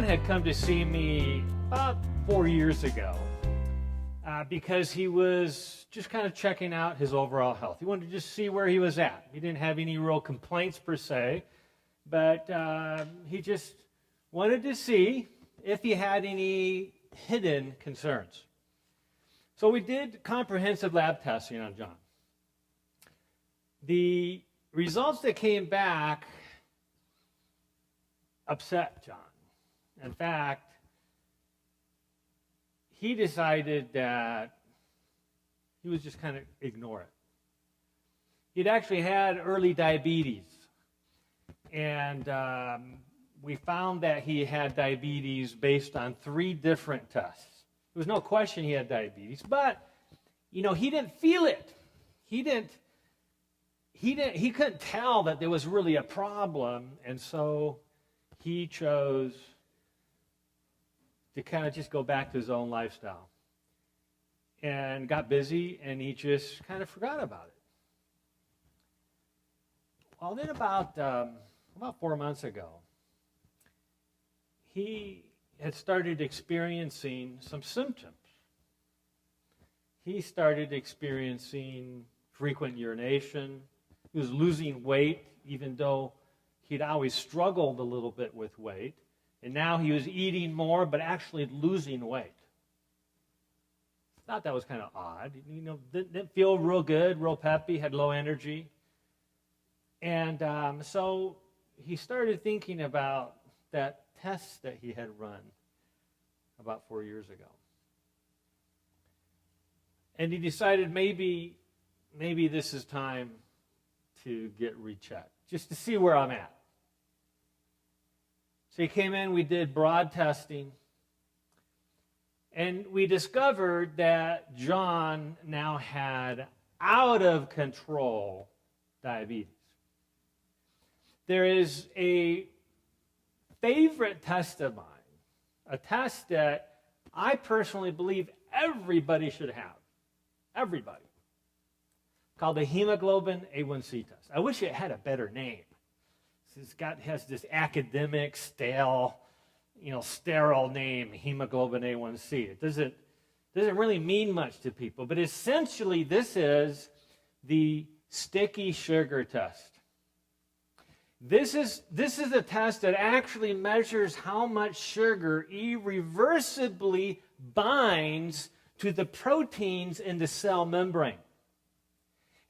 had come to see me about 4 years ago because he was just kind of checking out his overall health. He wanted to just see where he was at. He didn't have any real complaints per se, but he just wanted to see if he had any hidden concerns. So we did comprehensive lab testing on John. The results that came back upset John. In fact, he decided that he was just kind of ignore it. He'd actually had early diabetes, and we found that he had diabetes based on 3 different tests. There was no question he had diabetes, but he didn't feel it. He couldn't tell that there was really a problem, and so he chose to kind of just go back to his own lifestyle and got busy, and he just kind of forgot about it. Well, then about 4 months ago, he had started experiencing some symptoms. He started experiencing frequent urination. He was losing weight, even though he'd always struggled a little bit with weight. And now he was eating more, but actually losing weight. Thought that was kind of odd. Didn't feel real good, real peppy, had low energy. And so he started thinking about that test that he had run about 4 years ago. And he decided maybe this is time to get rechecked, just to see where I'm at. So he came in, we did broad testing, and we discovered that John now had out of control diabetes. There is a favorite test of mine, a test that I personally believe everybody should have, everybody, called the Hemoglobin A1c Test. I wish it had a better name. Has this academic, sterile name, Hemoglobin A1c. It doesn't really mean much to people, but essentially this is the sticky sugar test. This is a test that actually measures how much sugar irreversibly binds to the proteins in the cell membrane.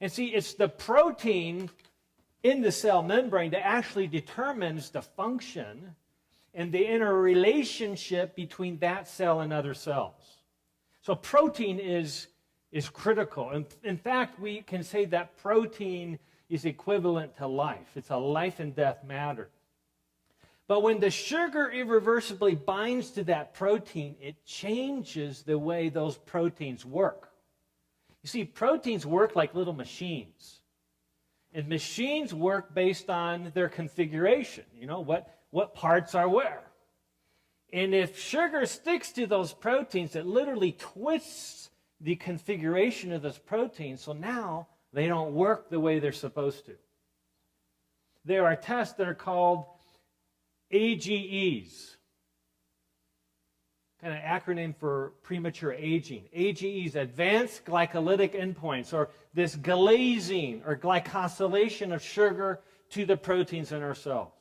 And see, it's the protein in the cell membrane that actually determines the function and the interrelationship between that cell and other cells. So protein is critical. In fact, we can say that protein is equivalent to life. It's a life and death matter. But when the sugar irreversibly binds to that protein, it changes the way those proteins work. You see, proteins work like little machines. And machines work based on their configuration, what parts are where. And if sugar sticks to those proteins, it literally twists the configuration of those proteins, so now they don't work the way they're supposed to. There are tests that are called AGEs, kind of acronym for premature aging. AGEs, advanced glycolytic endpoints, or this glazing or glycosylation of sugar to the proteins in our cells.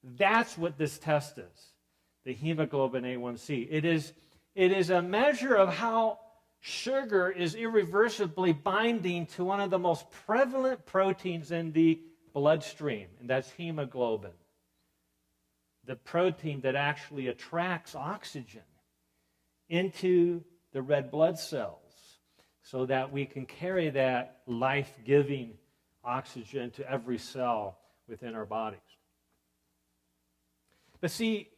That's what this test is, the hemoglobin A1c. It is a measure of how sugar is irreversibly binding to one of the most prevalent proteins in the bloodstream, and that's hemoglobin, the protein that actually attracts oxygen into the red blood cells so that we can carry that life-giving oxygen to every cell within our bodies. But see,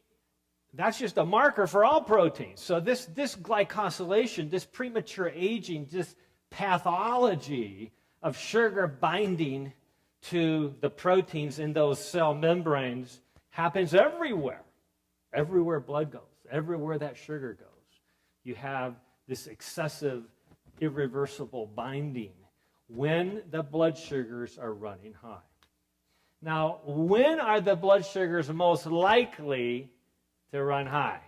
that's just a marker for all proteins. So this glycosylation, this premature aging, this pathology of sugar binding to the proteins in those cell membranes happens everywhere. Everywhere blood goes, everywhere that sugar goes. You have this excessive, irreversible binding when the blood sugars are running high. Now, when are the blood sugars most likely to run high.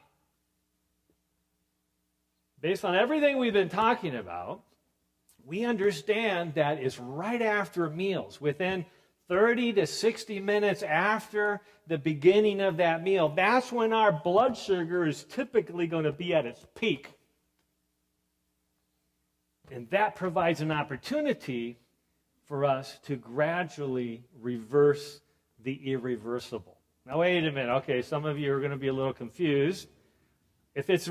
Based on everything we've been talking about, we understand that it's right after meals, within 30 to 60 minutes after the beginning of that meal. That's when our blood sugar is typically going to be at its peak. And that provides an opportunity for us to gradually reverse the irreversible. Now, wait a minute. Okay, some of you are going to be a little confused. If it's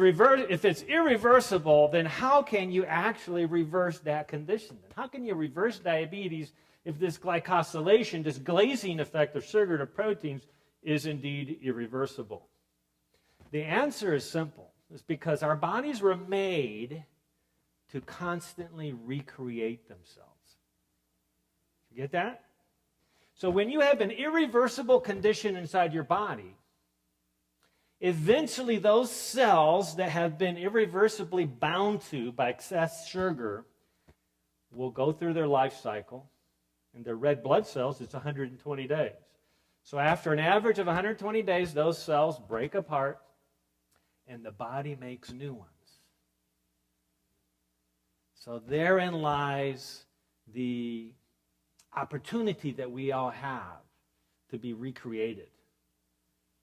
irreversible, then how can you actually reverse that condition? How can you reverse diabetes if this glycosylation, this glazing effect of sugar to proteins, is indeed irreversible? The answer is simple. It's because our bodies were made to constantly recreate themselves. You get that? So when you have an irreversible condition inside your body, eventually those cells that have been irreversibly bound to by excess sugar will go through their life cycle. And their red blood cells, it's 120 days. So after an average of 120 days, those cells break apart and the body makes new ones. So therein lies the opportunity that we all have to be recreated.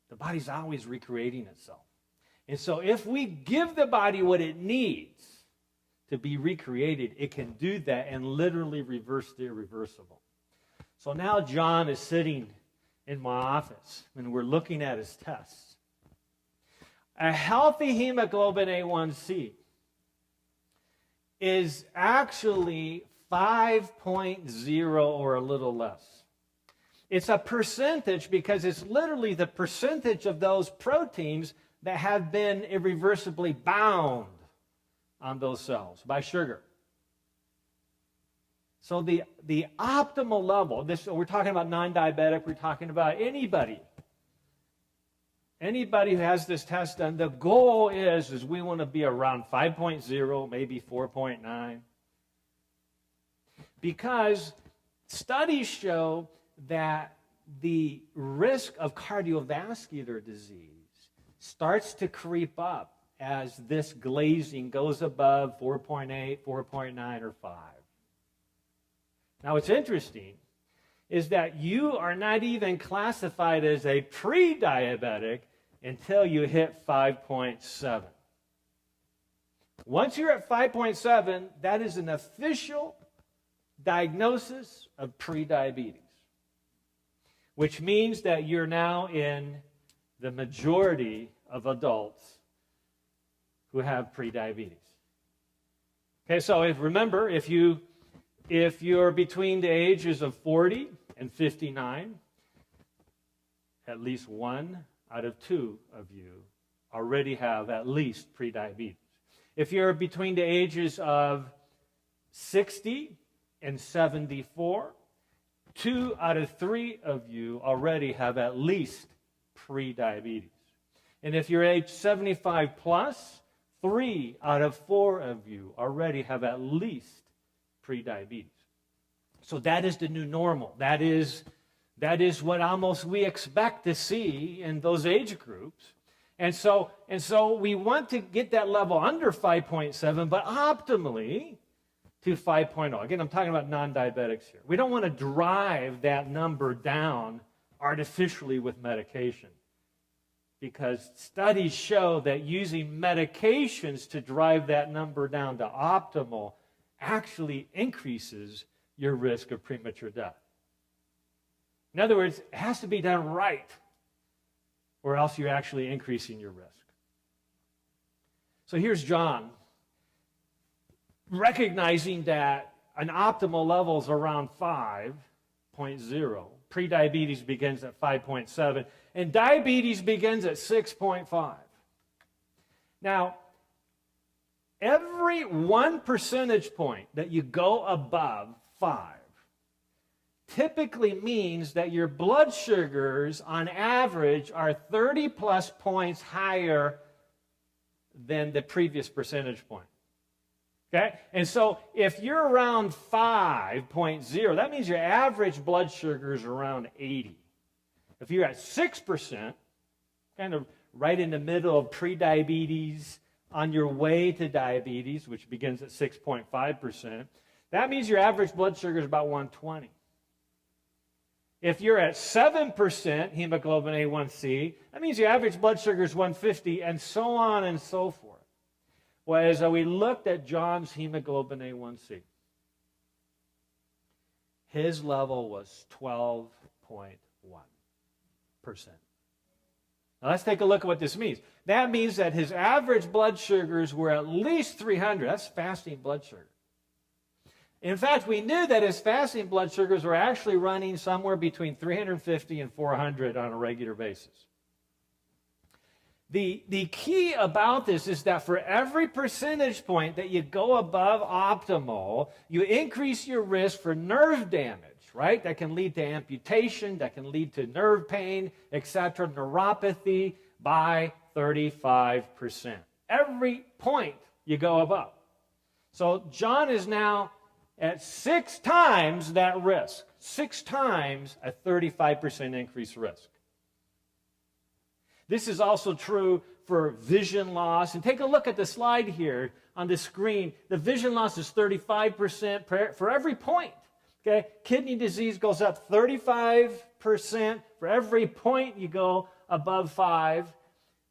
The body's always recreating itself. And so if we give the body what it needs to be recreated, it can do that and literally reverse the irreversible. So now John is sitting in my office and we're looking at his tests. A healthy hemoglobin A1c is actually 5.0 or a little less. It's a percentage because it's literally the percentage of those proteins that have been irreversibly bound on those cells by sugar. So the optimal level, we're talking about non-diabetic, we're talking about anybody who has this test done, the goal is we want to be around 5.0, maybe 4.9. Because studies show that the risk of cardiovascular disease starts to creep up as this glazing goes above 4.8, 4.9, or 5. Now, what's interesting is that you are not even classified as a pre-diabetic until you hit 5.7. Once you're at 5.7, that is an official diagnosis of pre-diabetes, which means that you're now in the majority of adults who have pre-diabetes. Okay, so remember, if you're between the ages of 40 and 59, at least 1 out of 2 of you already have at least pre-diabetes. If you're between the ages of 60 and 74, 2 out of 3 of you already have at least pre-diabetes. And if you're age 75 plus, 3 out of 4 of you already have at least pre-diabetes. So that is the new normal. That is what almost we expect to see in those age groups. And so we want to get that level under 5.7, but optimally to 5.0. Again, I'm talking about non-diabetics here. We don't want to drive that number down artificially with medication, because studies show that using medications to drive that number down to optimal actually increases your risk of premature death. In other words, it has to be done right, or else you're actually increasing your risk. So here's John, recognizing that an optimal level is around 5.0. Prediabetes begins at 5.7, and diabetes begins at 6.5. Now, every 1 percentage point that you go above 5 typically means that your blood sugars on average are 30 plus points higher than the previous percentage point. Okay? And so if you're around 5.0, that means your average blood sugar is around 80. If you're at 6%, kind of right in the middle of prediabetes, on your way to diabetes, which begins at 6.5%, that means your average blood sugar is about 120. If you're at 7% hemoglobin A1c, that means your average blood sugar is 150, and so on and so forth. Well, as we looked at John's hemoglobin A1c, his level was 12.1%. Now let's take a look at what this means. That means that his average blood sugars were at least 300. That's fasting blood sugar. In fact, we knew that his fasting blood sugars were actually running somewhere between 350 and 400 on a regular basis. The key about this is that for every percentage point that you go above optimal, you increase your risk for nerve damage, right? That can lead to amputation, that can lead to nerve pain, etc., neuropathy by 35%. Every point you go above. So John is now at 6 times that risk, 6 times a 35% increased risk. This is also true for vision loss. And take a look at the slide here on the screen. The vision loss is 35% for every point. Okay? Kidney disease goes up 35% for every point you go above 5.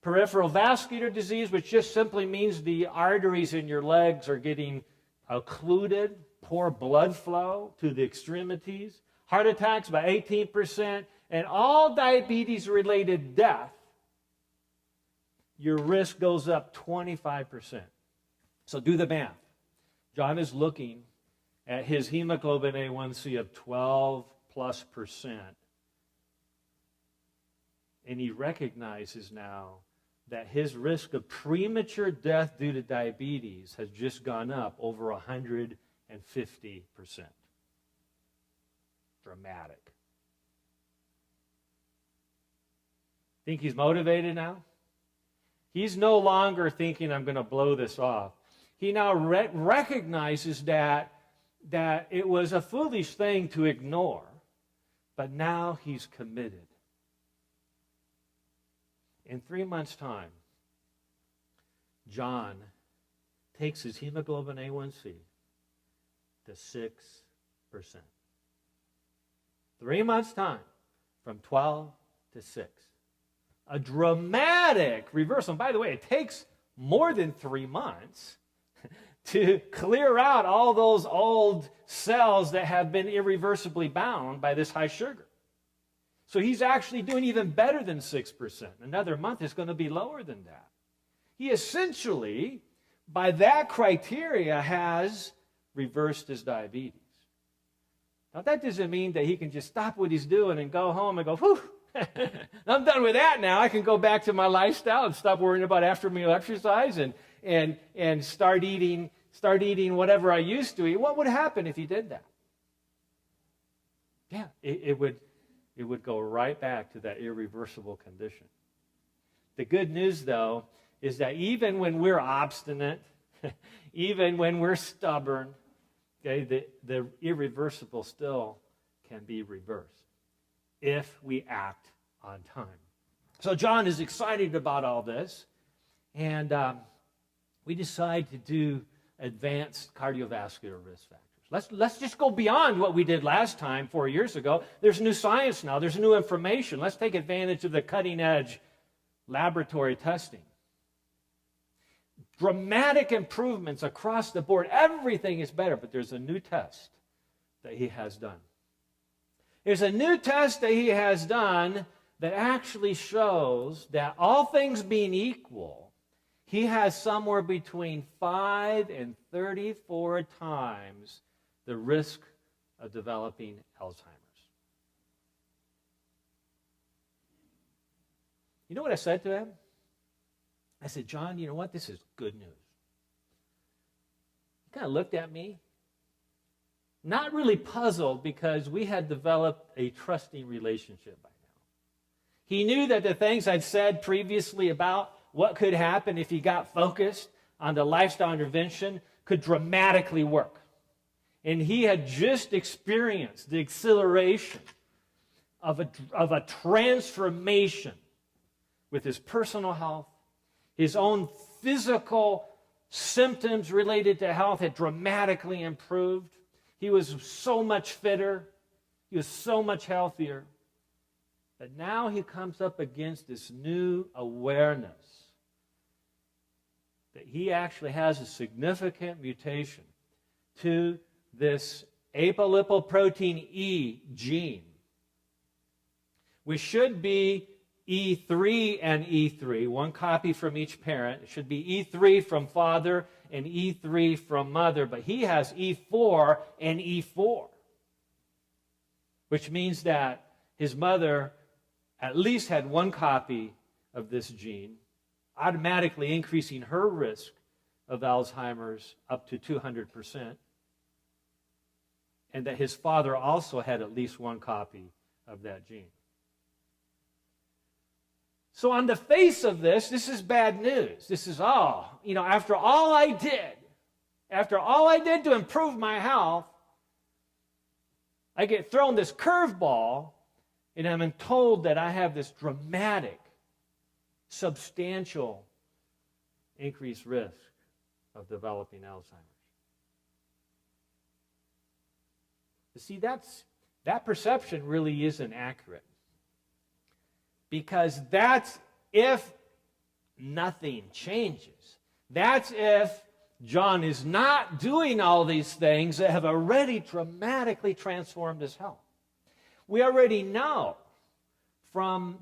Peripheral vascular disease, which just simply means the arteries in your legs are getting occluded, poor blood flow to the extremities. Heart attacks by 18%. And all diabetes-related death, your risk goes up 25%. So do the math. John is looking at his hemoglobin A1c of 12+%. And he recognizes now that his risk of premature death due to diabetes has just gone up over 150%. Dramatic. Think he's motivated now? He's no longer thinking, I'm going to blow this off. He now recognizes that it was a foolish thing to ignore, but now he's committed. In 3 months' time, John takes his hemoglobin A1c to 6%. 3 months' time, from 12 to 6. A dramatic reversal. And by the way, it takes more than 3 months to clear out all those old cells that have been irreversibly bound by this high sugar. So he's actually doing even better than 6%. Another month is going to be lower than that. He essentially, by that criteria, has reversed his diabetes. Now, that doesn't mean that he can just stop what he's doing and go home and go, whew, I'm done with that now. I can go back to my lifestyle and stop worrying about after-meal exercise and start eating whatever I used to eat. What would happen if he did that? Yeah, it would go right back to that irreversible condition. The good news, though, is that even when we're obstinate, even when we're stubborn, okay, the irreversible still can be reversed if we act on time. So John is excited about all this, and we decide to do advanced cardiovascular risk factors. Let's just go beyond what we did last time 4 years ago. There's new science now. There's new information. Let's take advantage of the cutting-edge laboratory testing. Dramatic improvements across the board. Everything is better, but there's a new test that he has done. There's a new test that he has done that actually shows that all things being equal, he has somewhere between 5 and 34 times the risk of developing Alzheimer's. You know what I said to him? I said, John, you know what? This is good news. He kind of looked at me, not really puzzled, because we had developed a trusting relationship by now. He knew that the things I'd said previously about what could happen if he got focused on the lifestyle intervention could dramatically work. And he had just experienced the acceleration of a transformation with his personal health. His own physical symptoms related to health had dramatically improved. He was so much fitter. He was so much healthier. But now he comes up against this new awareness that he actually has a significant mutation to this apolipoprotein E gene, which should be E3 and E3, one copy from each parent. It should be E3 from father and E3 from mother, but he has E4 and E4, which means that his mother at least had one copy of this gene, automatically increasing her risk of Alzheimer's up to 200%, and that his father also had at least one copy of that gene. So on the face of this is bad news. This is, after all I did to improve my health, I get thrown this curveball, and I'm told that I have this dramatic, substantial increased risk of developing Alzheimer's. You see, that perception really isn't accurate. Because that's if nothing changes. That's if John is not doing all these things that have already dramatically transformed his health. We already know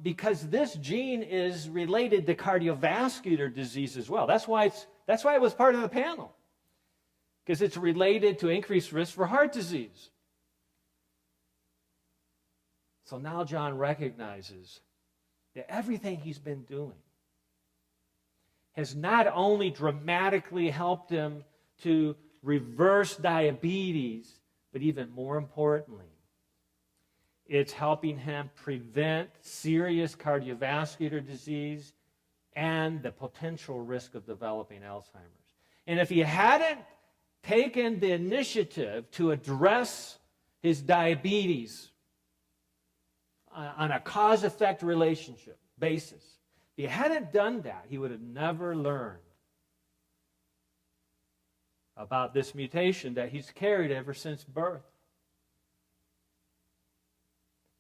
because this gene is related to cardiovascular disease as well. That's why it was part of the panel. Because it's related to increased risk for heart disease. So now John recognizes that everything he's been doing has not only dramatically helped him to reverse diabetes, but even more importantly, it's helping him prevent serious cardiovascular disease and the potential risk of developing Alzheimer's. And if he hadn't taken the initiative to address his diabetes on a cause-effect relationship basis, if he hadn't done that, he would have never learned about this mutation that he's carried ever since birth.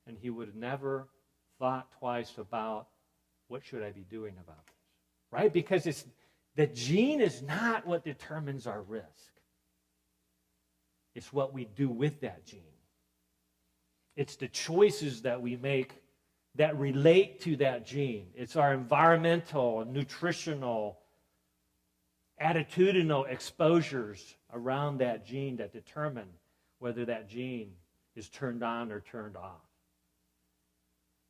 And he would have never thought twice about what should I be doing about this, right? Because the gene is not what determines our risk. It's what we do with that gene. It's the choices that we make that relate to that gene. It's our environmental, nutritional, attitudinal exposures around that gene that determine whether that gene is turned on or turned off.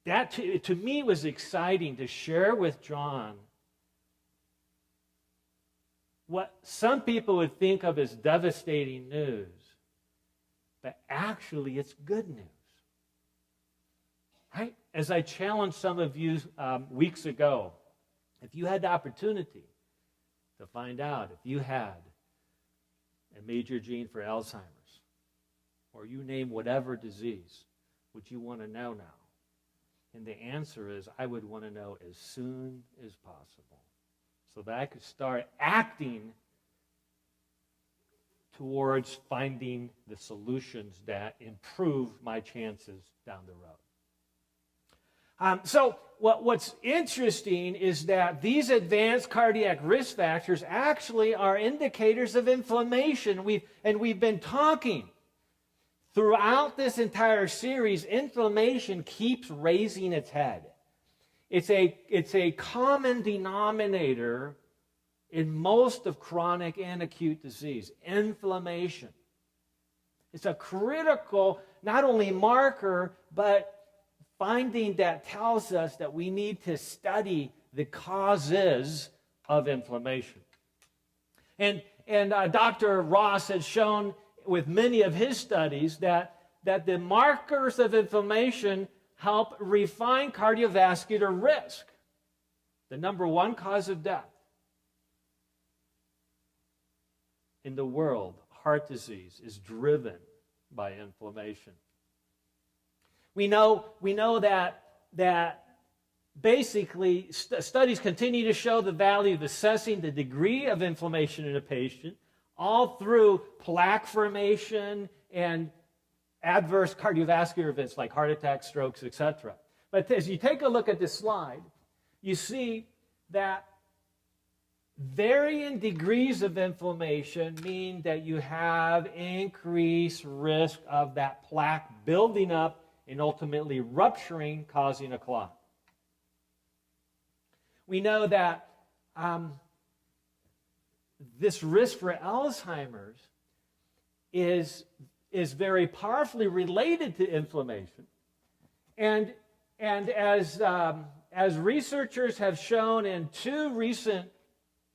That, to me, was exciting to share with John what some people would think of as devastating news, but actually it's good news. Right? As I challenged some of you weeks ago, if you had the opportunity to find out if you had a major gene for Alzheimer's, or you name whatever disease, would you want to know now? And the answer is, I would want to know as soon as possible, so that I could start acting towards finding the solutions that improve my chances down the road. So what's interesting is that these advanced cardiac risk factors actually are indicators of inflammation. We've been talking throughout this entire series. Inflammation keeps raising its head. It's a common denominator in most of chronic and acute disease. Inflammation. It's a critical, not only marker, but finding that tells us that we need to study the causes of inflammation. And Dr. Ross has shown with many of his studies that the markers of inflammation help refine cardiovascular risk, the number one cause of death in the world. Heart disease is driven by inflammation. We know that basically, studies continue to show the value of assessing the degree of inflammation in a patient, all through plaque formation and adverse cardiovascular events like heart attacks, strokes, etc. But as you take a look at this slide, you see that varying degrees of inflammation mean that you have increased risk of that plaque building up and ultimately rupturing, causing a clot. We know that this risk for Alzheimer's is very powerfully related to inflammation. And as researchers have shown in two recent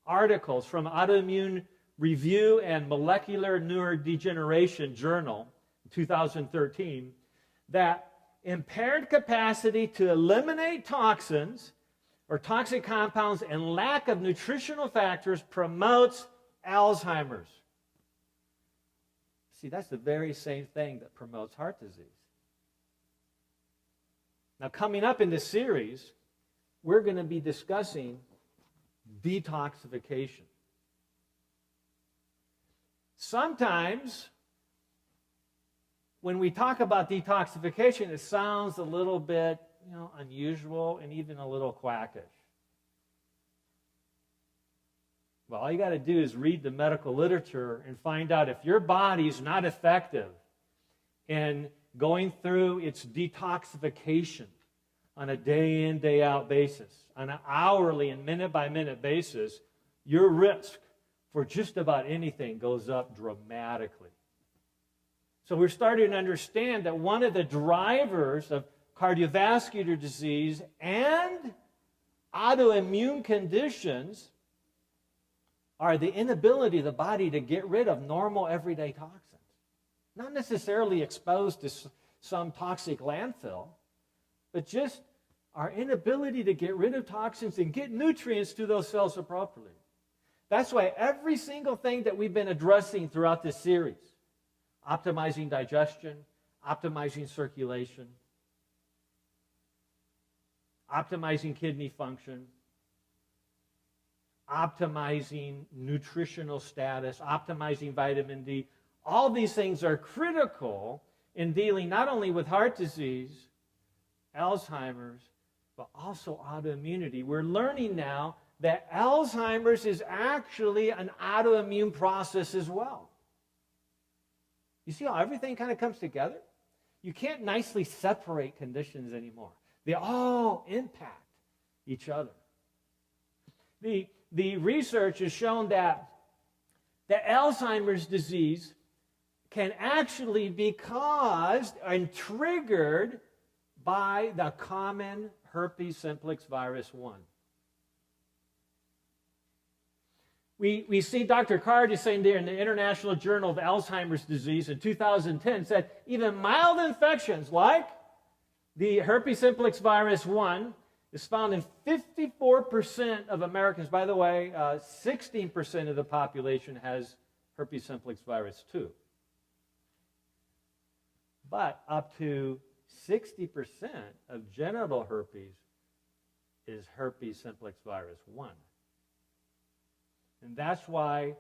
articles from Autoimmune Review and Molecular Neurodegeneration Journal, 2013, that impaired capacity to eliminate toxins or toxic compounds and lack of nutritional factors promotes Alzheimer's. See, that's the very same thing that promotes heart disease. Now, coming up in this series, we're going to be discussing detoxification. Sometimes, when we talk about detoxification, it sounds a little bit, unusual and even a little quackish. Well, all you got to do is read the medical literature and find out if your body's not effective in going through its detoxification on a day in, day out basis, on an hourly and minute by minute basis, your risk for just about anything goes up dramatically. So we're starting to understand that one of the drivers of cardiovascular disease and autoimmune conditions are the inability of the body to get rid of normal everyday toxins. Not necessarily exposed to some toxic landfill, but just our inability to get rid of toxins and get nutrients to those cells appropriately. That's why every single thing that we've been addressing throughout this series, optimizing digestion, optimizing circulation, optimizing kidney function, optimizing nutritional status, optimizing vitamin D, all these things are critical in dealing not only with heart disease, Alzheimer's, but also autoimmunity. We're learning now that Alzheimer's is actually an autoimmune process as well. You see how everything kind of comes together? You can't nicely separate conditions anymore. They all impact each other. The research has shown that Alzheimer's disease can actually be caused and triggered by the common herpes simplex virus 1. We see Dr. Card is saying there in the International Journal of Alzheimer's Disease in 2010 said even mild infections like the herpes simplex virus 1 is found in 54% of Americans. By the way, 16% of the population has herpes simplex virus 2. But up to 60% of genital herpes is herpes simplex virus 1. And that's why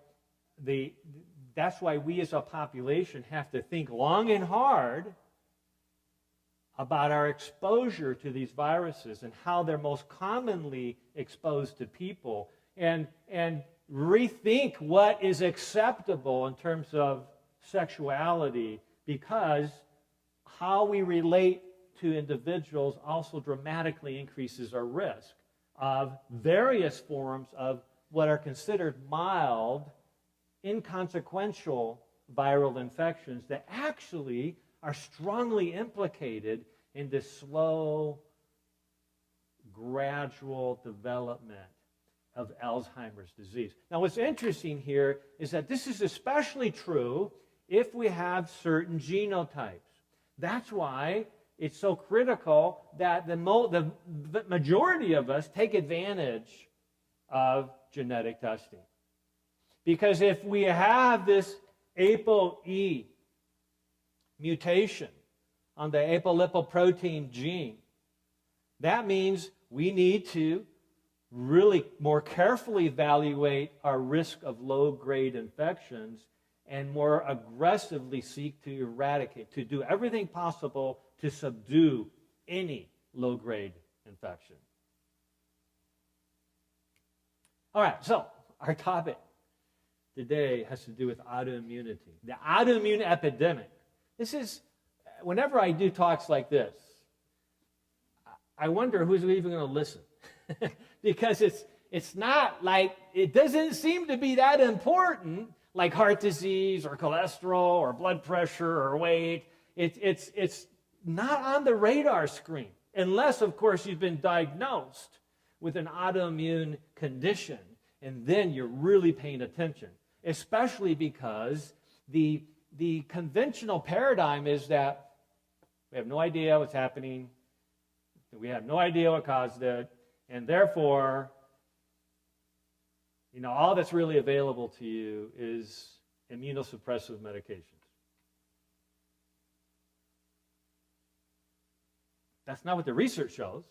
we as a population have to think long and hard about our exposure to these viruses and how they're most commonly exposed to people, and rethink what is acceptable in terms of sexuality, because how we relate to individuals also dramatically increases our risk of various forms of what are considered mild, inconsequential viral infections that actually are strongly implicated in this slow, gradual development of Alzheimer's disease. Now, what's interesting here is that this is especially true if we have certain genotypes. That's why it's so critical that the majority of us take advantage of genetic testing. Because if we have this ApoE mutation on the apolipoprotein gene, that means we need to really more carefully evaluate our risk of low-grade infections and more aggressively seek to eradicate, to do everything possible to subdue any low-grade infection. All right, so our topic today has to do with autoimmunity, the autoimmune epidemic. This is, whenever I do talks like this, I wonder who's even going to listen. Because it's not like, it doesn't seem to be that important, like heart disease or cholesterol or blood pressure or weight. It's not on the radar screen, unless, of course, you've been diagnosed with an autoimmune condition, and then you're really paying attention, especially because the conventional paradigm is that we have no idea what's happening, we have no idea what caused it, and therefore, all that's really available to you is immunosuppressive medications. That's not what the research shows.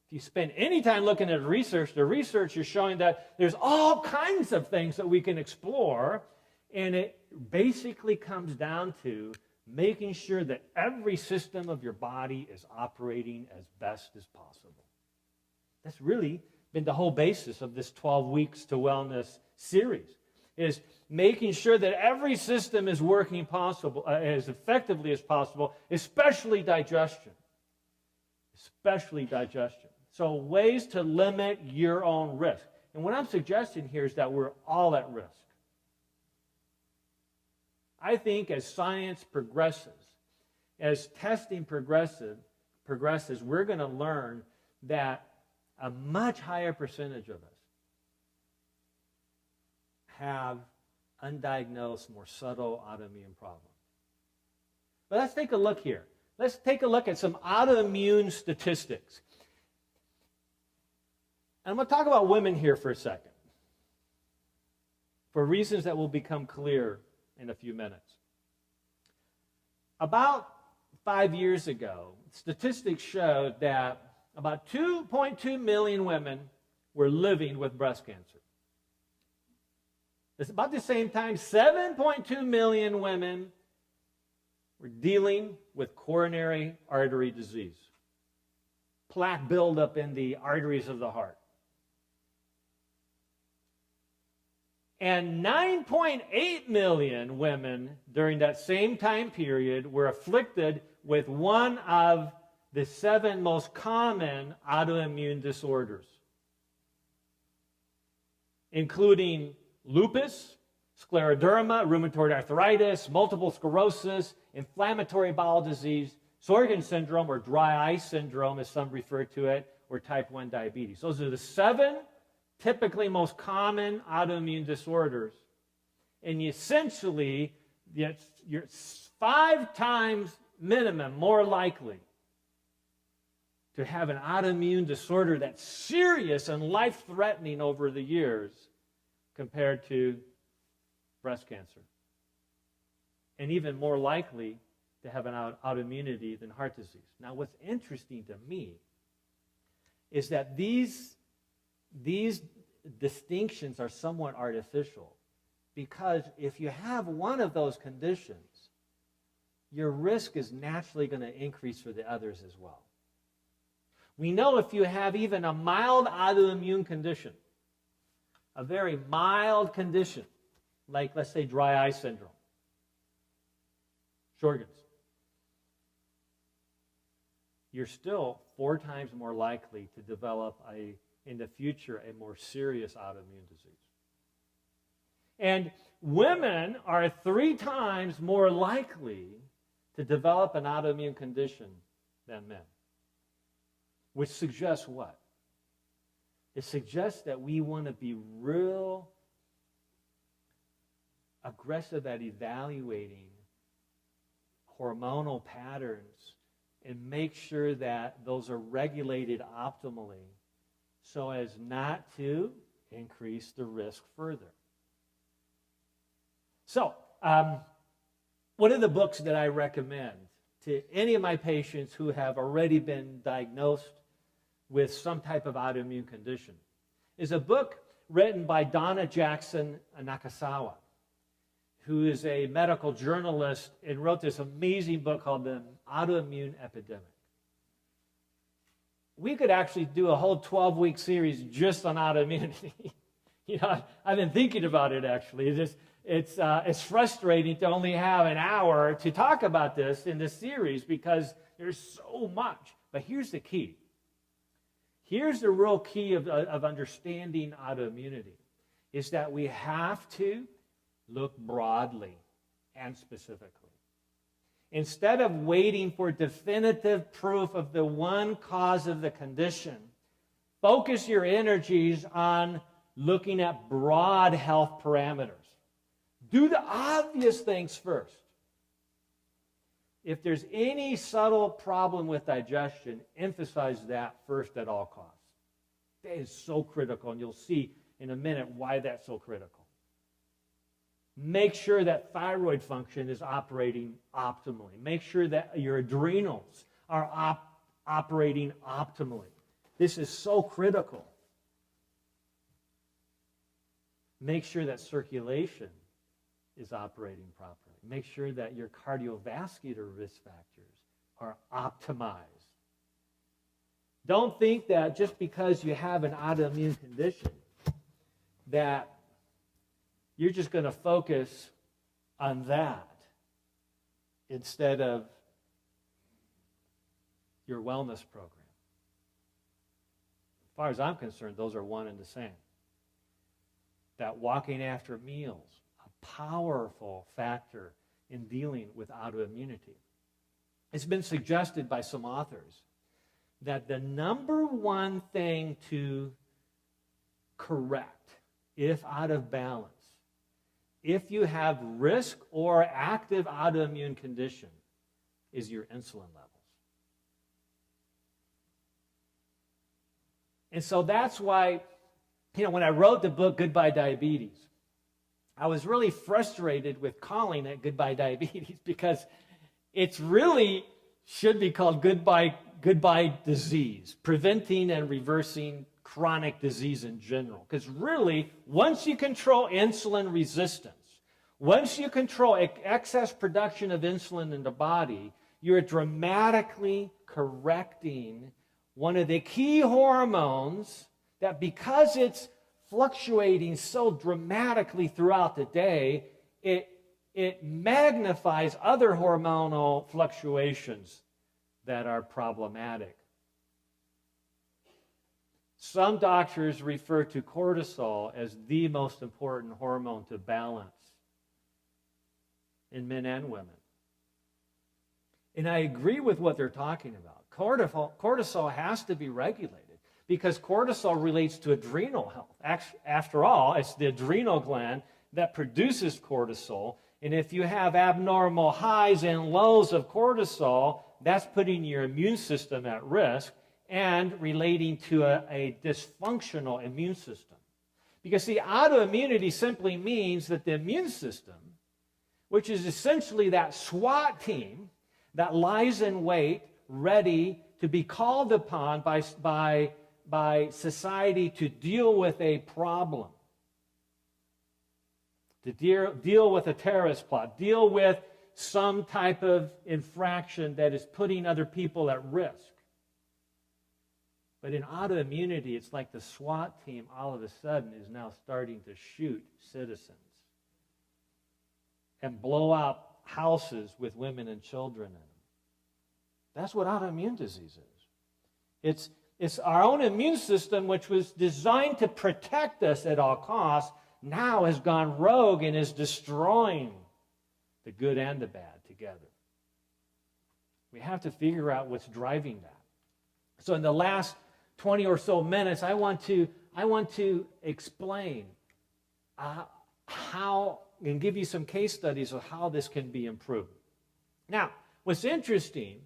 If you spend any time looking at research, the research is showing that there's all kinds of things that we can explore, and it basically comes down to making sure that every system of your body is operating as best as possible. That's really been the whole basis of this 12 Weeks to Wellness series, is making sure that every system is working as effectively as possible, especially digestion. Especially digestion. So ways to limit your own risk. And what I'm suggesting here is that we're all at risk. I think as science progresses, as testing progresses, we're going to learn that a much higher percentage of us have undiagnosed, more subtle autoimmune problems. But let's take a look here. Let's take a look at some autoimmune statistics. And I'm going to talk about women here for a second, for reasons that will become clear in a few minutes. About 5 years ago, statistics showed that about 2.2 million women were living with breast cancer. It's about the same time, 7.2 million women were dealing with coronary artery disease, plaque buildup in the arteries of the heart. And 9.8 million women during that same time period were afflicted with one of the 7 most common autoimmune disorders, including lupus, scleroderma, rheumatoid arthritis, multiple sclerosis, inflammatory bowel disease, Sjögren's syndrome, or dry eye syndrome, as some refer to it, or type 1 diabetes. Those are the 7 typically most common autoimmune disorders. And essentially, you're 5 times minimum more likely to have an autoimmune disorder that's serious and life-threatening over the years compared to breast cancer. And even more likely to have an autoimmunity than heart disease. Now, what's interesting to me is that these distinctions are somewhat artificial, because if you have one of those conditions, your risk is naturally going to increase for the others as well. We know if you have even a mild autoimmune condition, a very mild condition, like, let's say, dry eye syndrome, Sjögren's, you're still 4 times more likely to develop in the future a more serious autoimmune disease. And women are 3 times more likely to develop an autoimmune condition than men. Which suggests what? It suggests that we want to be real aggressive at evaluating hormonal patterns and make sure that those are regulated optimally so as not to increase the risk further. So, one of the books that I recommend to any of my patients who have already been diagnosed with some type of autoimmune condition is a book written by Donna Jackson Nakasawa, who is a medical journalist and wrote this amazing book called The Autoimmune Epidemic. We could actually do a whole 12-week series just on autoimmunity. I've been thinking about it actually. It's frustrating to only have an hour to talk about this in this series because there's so much. But here's the key. Here's the real key of understanding autoimmunity, is that we have to look broadly and specifically. Instead of waiting for definitive proof of the one cause of the condition, focus your energies on looking at broad health parameters. Do the obvious things first. If there's any subtle problem with digestion, emphasize that first at all costs. That is so critical, and you'll see in a minute why that's so critical. Make sure that thyroid function is operating optimally. Make sure that your adrenals are operating optimally. This is so critical. Make sure that circulation is operating properly. Make sure that your cardiovascular risk factors are optimized. Don't think that just because you have an autoimmune condition that you're just going to focus on that instead of your wellness program. As far as I'm concerned, those are one and the same. That walking after meals, a powerful factor in dealing with autoimmunity. It's been suggested by some authors that the number one thing to correct, if out of balance, if you have risk or active autoimmune condition, is your insulin levels. And so that's why, when I wrote the book Goodbye Diabetes, I was really frustrated with calling it Goodbye Diabetes because it's really should be called Goodbye Disease, preventing and reversing chronic disease in general. Because really, once you control insulin resistance, once you control excess production of insulin in the body, you're dramatically correcting one of the key hormones that, because it's fluctuating so dramatically throughout the day, it magnifies other hormonal fluctuations that are problematic. Some doctors refer to cortisol as the most important hormone to balance in men and women. And I agree with what they're talking about. Cortisol has to be regulated because cortisol relates to adrenal health. After all, it's the adrenal gland that produces cortisol. And if you have abnormal highs and lows of cortisol, that's putting your immune system at risk and relating to a dysfunctional immune system. Because, see, autoimmunity simply means that the immune system, which is essentially that SWAT team that lies in wait, ready to be called upon by society to deal with a problem, to deal with a terrorist plot, deal with some type of infraction that is putting other people at risk. But in autoimmunity, it's like the SWAT team all of a sudden is now starting to shoot citizens and blow up houses with women and children in them. That's what autoimmune disease is. It's our own immune system, which was designed to protect us at all costs, now has gone rogue and is destroying the good and the bad together. We have to figure out what's driving that. So in the last 20 or so minutes, I want to explain how, and give you some case studies of how this can be improved. Now, what's interesting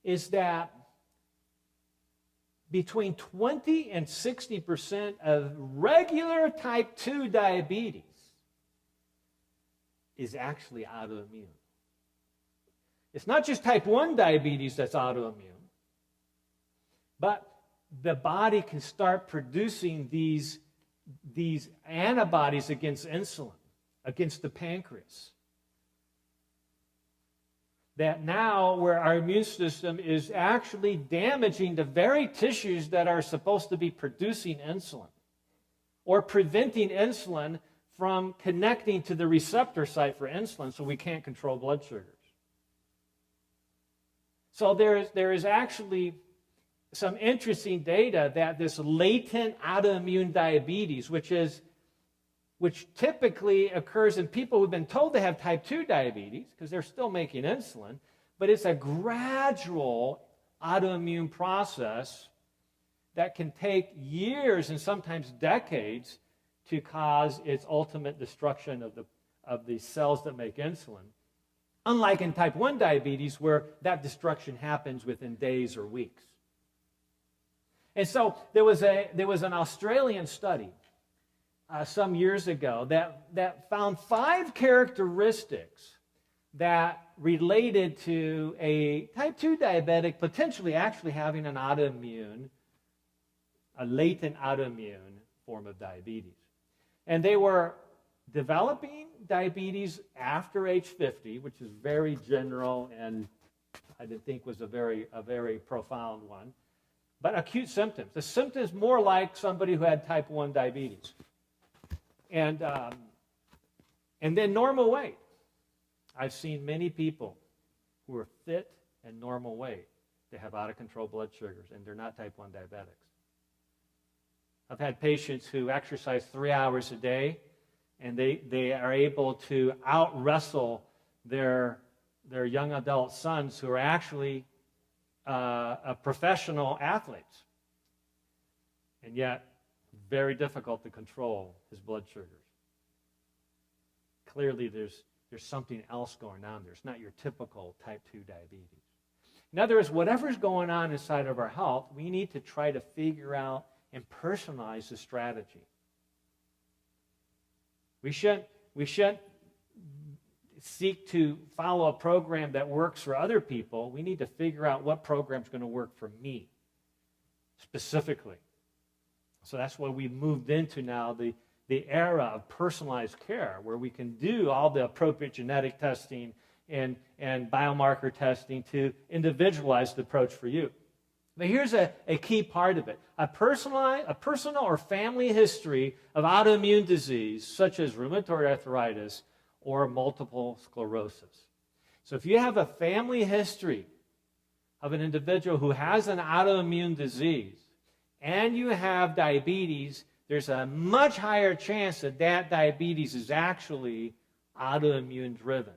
is that between 20 and 60% of regular type 2 diabetes is actually autoimmune. It's not just type 1 diabetes that's autoimmune, but the body can start producing these antibodies against insulin, against the pancreas. That now where our immune system is actually damaging the very tissues that are supposed to be producing insulin or preventing insulin from connecting to the receptor site for insulin, so we can't control blood sugars. So there is actually some interesting data that this latent autoimmune diabetes, which typically occurs in people who've been told they have type 2 diabetes because they're still making insulin, but it's a gradual autoimmune process that can take years and sometimes decades to cause its ultimate destruction of the cells that make insulin. Unlike in type 1 diabetes, where that destruction happens within days or weeks. And so there was an Australian study some years ago that found 5 characteristics that related to a type 2 diabetic potentially actually having a latent autoimmune form of diabetes. And they were developing diabetes after age 50, which is very general and I didn't think was a very profound one. But acute symptoms. The symptoms more like somebody who had type 1 diabetes. And then normal weight. I've seen many people who are fit and normal weight. They have out of control blood sugars and they're not type 1 diabetics. I've had patients who exercise 3 hours a day and they are able to out-wrestle their young adult sons who are actually professional athletes. And yet, very difficult to control his blood sugars. Clearly, there's something else going on there. It's not your typical type 2 diabetes. In other words, whatever's going on inside of our health, we need to try to figure out and personalize the strategy. We shouldn't seek to follow a program that works for other people. We need to figure out what program's going to work for me specifically. So that's why we moved into now the era of personalized care, where we can do all the appropriate genetic testing and biomarker testing to individualize the approach for you. But here's a key part of it. A personal or family history of autoimmune disease, such as rheumatoid arthritis or multiple sclerosis. So if you have a family history of an individual who has an autoimmune disease and you have diabetes, there's a much higher chance that diabetes is actually autoimmune driven,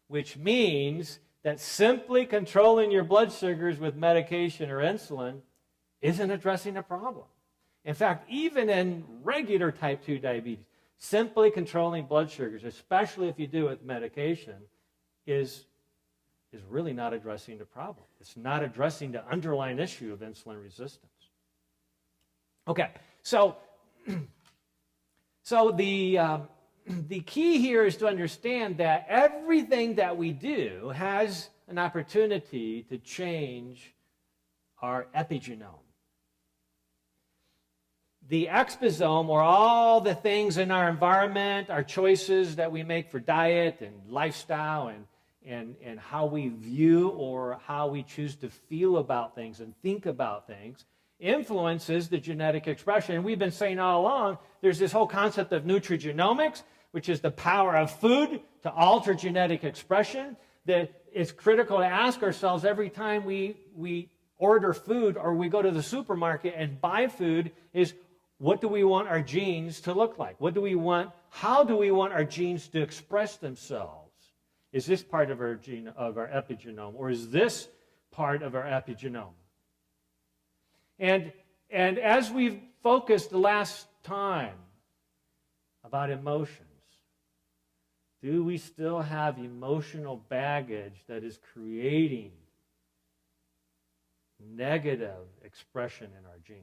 which means that simply controlling your blood sugars with medication or insulin isn't addressing the problem. In fact, even in regular type 2 diabetes, simply controlling blood sugars, especially if you do it with medication, is really not addressing the problem. It's not addressing the underlying issue of insulin resistance. Okay, so the key here is to understand that everything that we do has an opportunity to change our epigenome. The exposome, or all the things in our environment, our choices that we make for diet and lifestyle and how we view or how we choose to feel about things and think about things, influences the genetic expression. And we've been saying all along, there's this whole concept of nutrigenomics, which is the power of food to alter genetic expression, that it's critical to ask ourselves every time we order food or we go to the supermarket and buy food is, what do we want our genes to look like? How do we want our genes to express themselves? Is this part of our epigenome, or is this part of our epigenome? And as we've focused the last time about emotions, do we still have emotional baggage that is creating negative expression in our genes?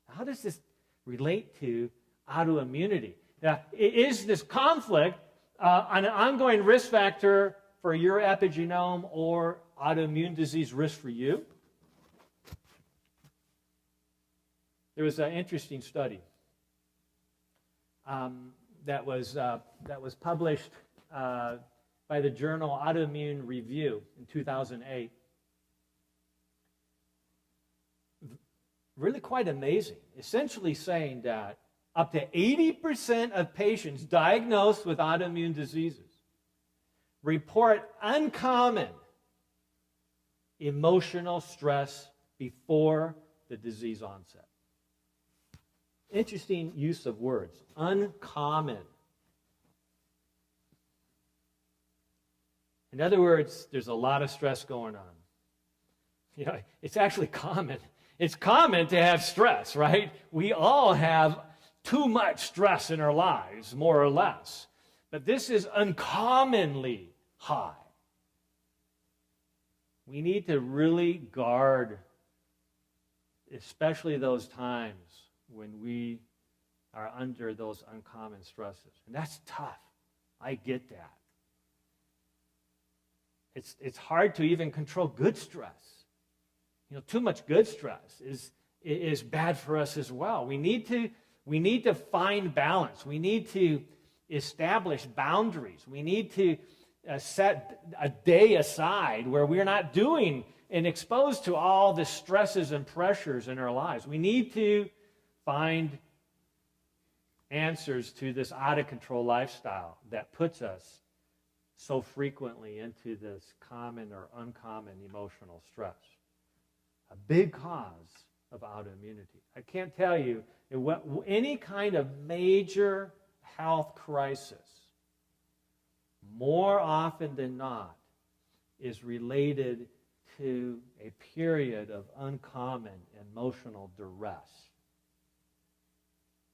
How does this relate to autoimmunity? Now, is this conflict an ongoing risk factor for your epigenome or autoimmune disease risk for you? There was an interesting study that was published by the journal Autoimmune Review in 2008. Really quite amazing. Essentially saying that up to 80% of patients diagnosed with autoimmune diseases report uncommon emotional stress before the disease onset. Interesting use of words. Uncommon. In other words, there's a lot of stress going on. You know, it's actually common. It's common to have stress, right? We all have too much stress in our lives, more or less. But this is uncommonly high. We need to really guard, especially those times when we are under those uncommon stresses. And that's tough. I get that. It's hard to even control good stress. You know, too much good stress is bad for us as well. We need to find balance. We need to establish boundaries. We need to set a day aside where we're not doing and exposed to all the stresses and pressures in our lives. We need to find answers to this out-of-control lifestyle that puts us so frequently into this common or uncommon emotional stress. A big cause of autoimmunity. I can't tell you, any kind of major health crisis, more often than not, is related to a period of uncommon emotional duress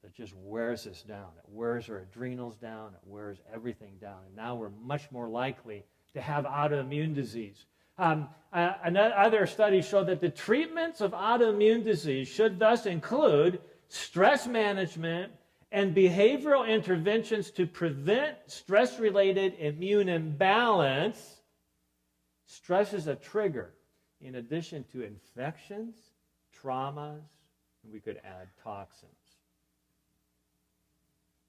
that just wears us down. It wears our adrenals down. It wears everything down. And now we're much more likely to have autoimmune disease. Other studies show that the treatments of autoimmune disease should thus include stress management and behavioral interventions to prevent stress-related immune imbalance. Stress is a trigger, in addition to infections, traumas, and we could add toxins.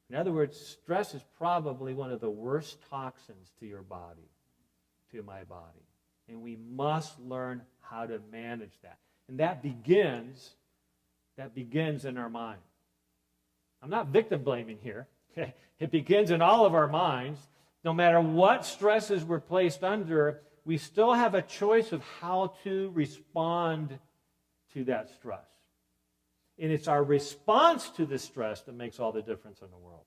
In other words, stress is probably one of the worst toxins to your body, to my body. And we must learn how to manage that. And that begins in our mind. I'm not victim blaming here. Okay? It begins in all of our minds. No matter what stresses we're placed under, we still have a choice of how to respond to that stress. And it's our response to the stress that makes all the difference in the world.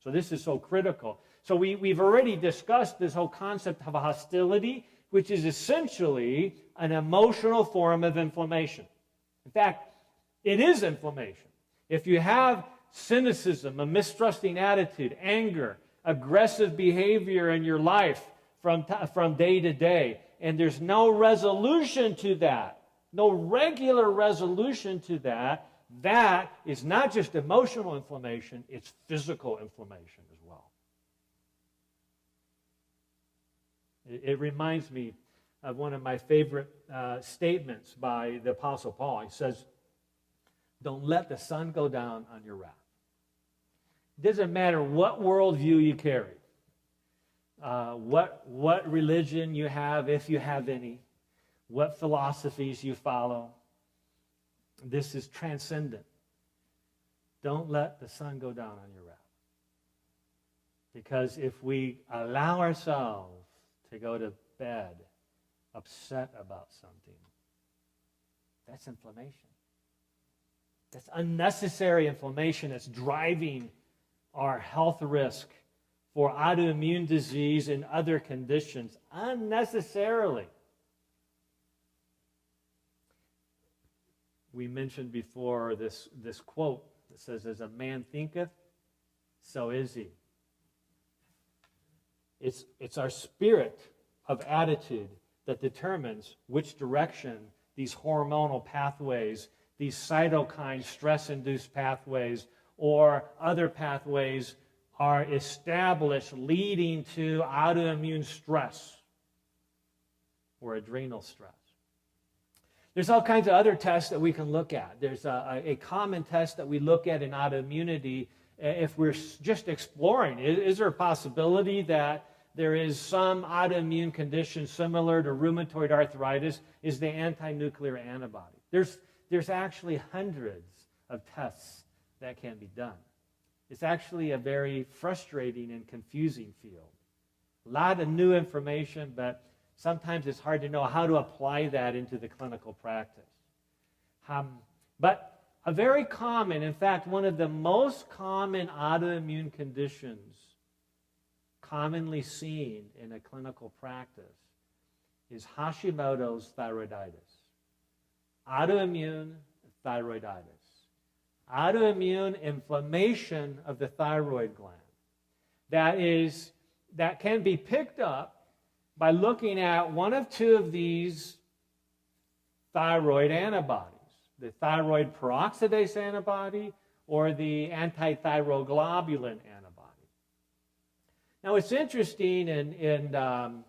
So this is so critical. So we've already discussed this whole concept of hostility, which is essentially an emotional form of inflammation. In fact, it is inflammation. If you have cynicism, a mistrusting attitude, anger, aggressive behavior in your life from day to day, and there's no resolution to that, no regular resolution to that, that is not just emotional inflammation, it's physical inflammation as well. It reminds me of one of my favorite statements by the Apostle Paul. He says, "Don't let the sun go down on your wrath." It doesn't matter what worldview you carry, what religion you have, if you have any, what philosophies you follow. This is transcendent. Don't let the sun go down on your wrath. Because if we allow ourselves to go to bed upset about something, that's inflammation. That's unnecessary inflammation that's driving our health risk for autoimmune disease and other conditions unnecessarily. We mentioned before this quote that says, "As a man thinketh, so is he." It's our spirit of attitude that determines which direction these hormonal pathways, these cytokine stress-induced pathways, or other pathways are established leading to autoimmune stress or adrenal stress. There's all kinds of other tests that we can look at. There's a common test that we look at in autoimmunity if we're just exploring. Is there a possibility that there is some autoimmune condition similar to rheumatoid arthritis? Is the anti-nuclear antibody? There's actually hundreds of tests that can be done. It's actually a very frustrating and confusing field. A lot of new information, but sometimes it's hard to know how to apply that into the clinical practice. But a very common, in fact, one of the most common autoimmune conditions commonly seen in a clinical practice is Hashimoto's thyroiditis. Autoimmune thyroiditis. Autoimmune inflammation of the thyroid gland that can be picked up by looking at one of two of these thyroid antibodies, the thyroid peroxidase antibody or the antithyroglobulin antibody. Now, it's interesting in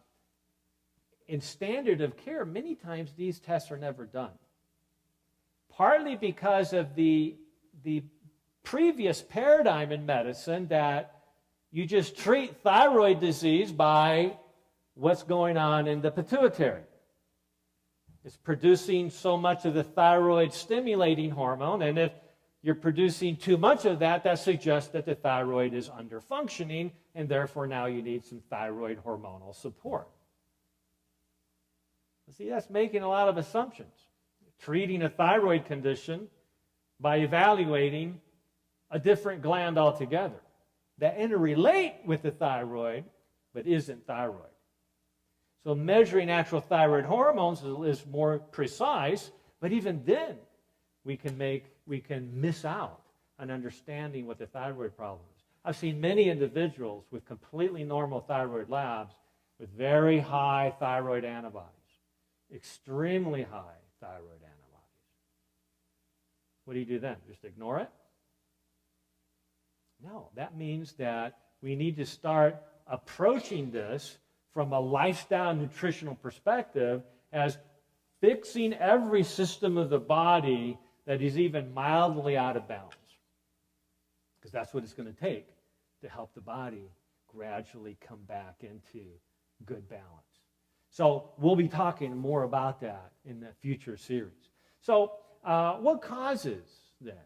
standard of care, many times these tests are never done, partly because of the previous paradigm in medicine that you just treat thyroid disease by what's going on in the pituitary. It's producing so much of the thyroid stimulating hormone, and if you're producing too much of that, that suggests that the thyroid is underfunctioning, and therefore now you need some thyroid hormonal support. See, that's making a lot of assumptions. Treating a thyroid condition by evaluating a different gland altogether that interrelate with the thyroid but isn't thyroid. So measuring actual thyroid hormones is more precise, but even then we can miss out on understanding what the thyroid problem is. I've seen many individuals with completely normal thyroid labs with very high thyroid antibodies, extremely high thyroid antibodies. What do you do then? Just ignore it? No, that means that we need to start approaching this from a lifestyle nutritional perspective as fixing every system of the body that is even mildly out of balance. Because that's what it's going to take to help the body gradually come back into good balance. So we'll be talking more about that in the future series. So what causes then?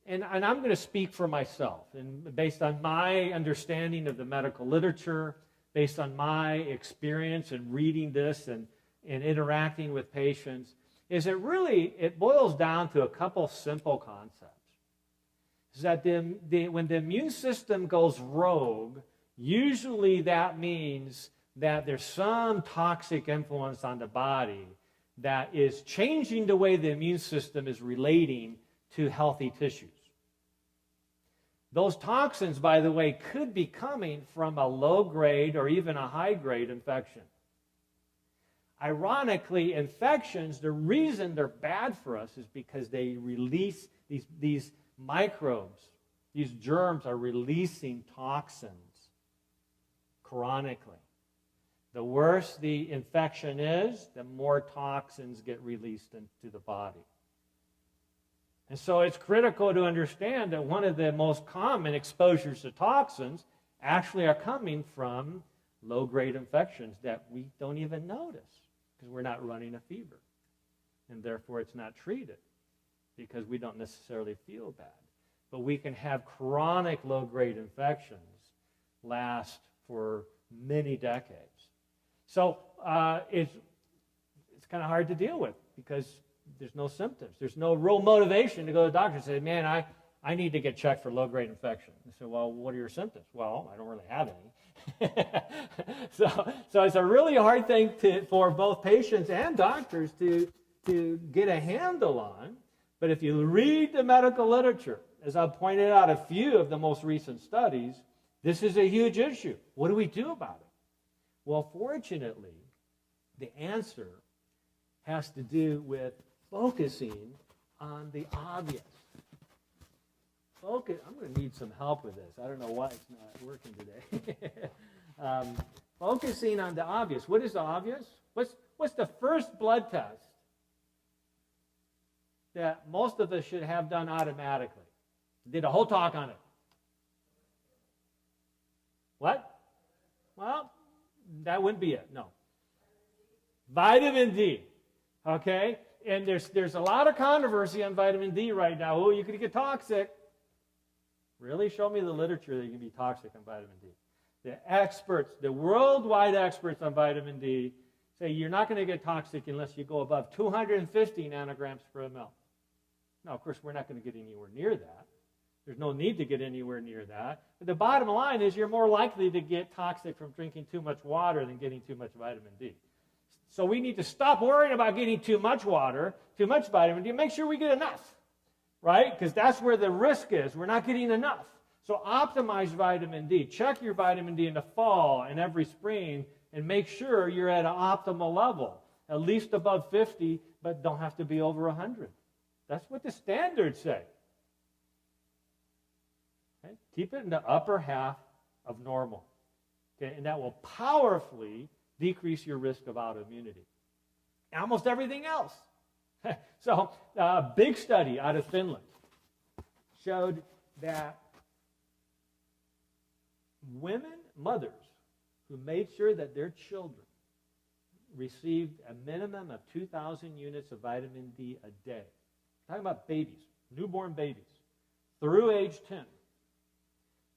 And I'm going to speak for myself, and based on my understanding of the medical literature, based on my experience in reading this and interacting with patients, is it boils down to a couple simple concepts. Is that when the immune system goes rogue, usually that means that there's some toxic influence on the body that is changing the way the immune system is relating to healthy tissues. Those toxins, by the way, could be coming from a low-grade or even a high-grade infection. Ironically, infections, the reason they're bad for us is because they release these microbes. These germs are releasing toxins chronically. The worse the infection is, the more toxins get released into the body. And so it's critical to understand that one of the most common exposures to toxins actually are coming from low-grade infections that we don't even notice because we're not running a fever. And therefore it's not treated because we don't necessarily feel bad. But we can have chronic low-grade infections last for many decades. So it's kind of hard to deal with because there's no symptoms. There's no real motivation to go to the doctor and say, man, I need to get checked for low-grade infection. They say, well, what are your symptoms? Well, I don't really have any. So it's a really hard thing for both patients and doctors to get a handle on. But if you read the medical literature, as I pointed out a few of the most recent studies, this is a huge issue. What do we do about it? Well, fortunately, the answer has to do with focusing on the obvious. I'm going to need some help with this. I don't know why it's not working today. Focusing on the obvious. What is the obvious? what's the first blood test that most of us should have done automatically? Did a whole talk on it. What? Well, that wouldn't be it, no. Vitamin D, okay? And there's a lot of controversy on vitamin D right now. Oh, you could get toxic. Really? Show me the literature that you can be toxic on vitamin D. The experts, the worldwide experts on vitamin D say you're not going to get toxic unless you go above 250 nanograms per ml. Now, of course, we're not going to get anywhere near that. There's no need to get anywhere near that. But the bottom line is you're more likely to get toxic from drinking too much water than getting too much vitamin D. So we need to stop worrying about getting too much water, too much vitamin D, and make sure we get enough, right? Because that's where the risk is. We're not getting enough. So optimize vitamin D. Check your vitamin D in the fall and every spring and make sure you're at an optimal level, at least above 50, but don't have to be over 100. That's what the standards say. Okay? Keep it in the upper half of normal. Okay? And that will powerfully decrease your risk of autoimmunity. Almost everything else. So a big study out of Finland showed that women, mothers, who made sure that their children received a minimum of 2,000 units of vitamin D a day. I'm talking about babies, newborn babies, through age 10.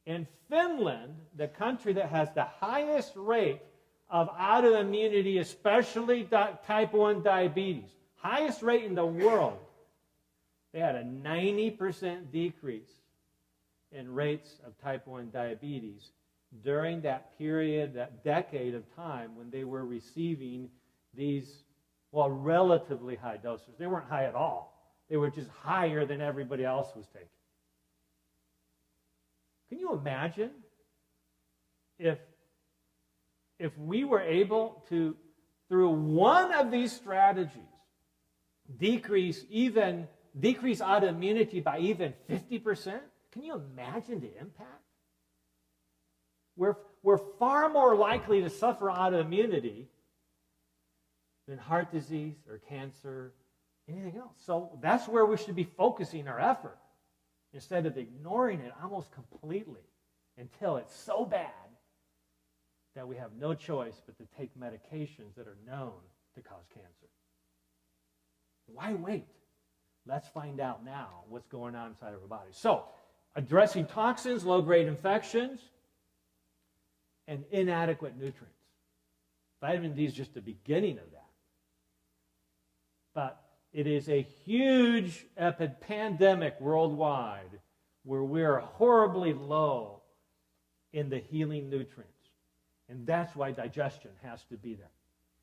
In Finland, the country that has the highest rate of autoimmunity, especially type 1 diabetes, highest rate in the world, they had a 90% decrease in rates of type 1 diabetes during that period, that decade of time when they were receiving these, well, relatively high doses. They weren't high at all. They were just higher than everybody else was taking. Can you imagine if we were able to, through one of these strategies, decrease autoimmunity by even 50%? Can you imagine the impact? We're far more likely to suffer autoimmunity than heart disease or cancer, anything else. So that's where we should be focusing our effort instead of ignoring it almost completely until it's so bad that we have no choice but to take medications that are known to cause cancer. Why wait? Let's find out now what's going on inside of our body. So, addressing toxins, low-grade infections, and inadequate nutrients. Vitamin D is just the beginning of that. But it is a huge pandemic worldwide where we're horribly low in the healing nutrients. And that's why digestion has to be there,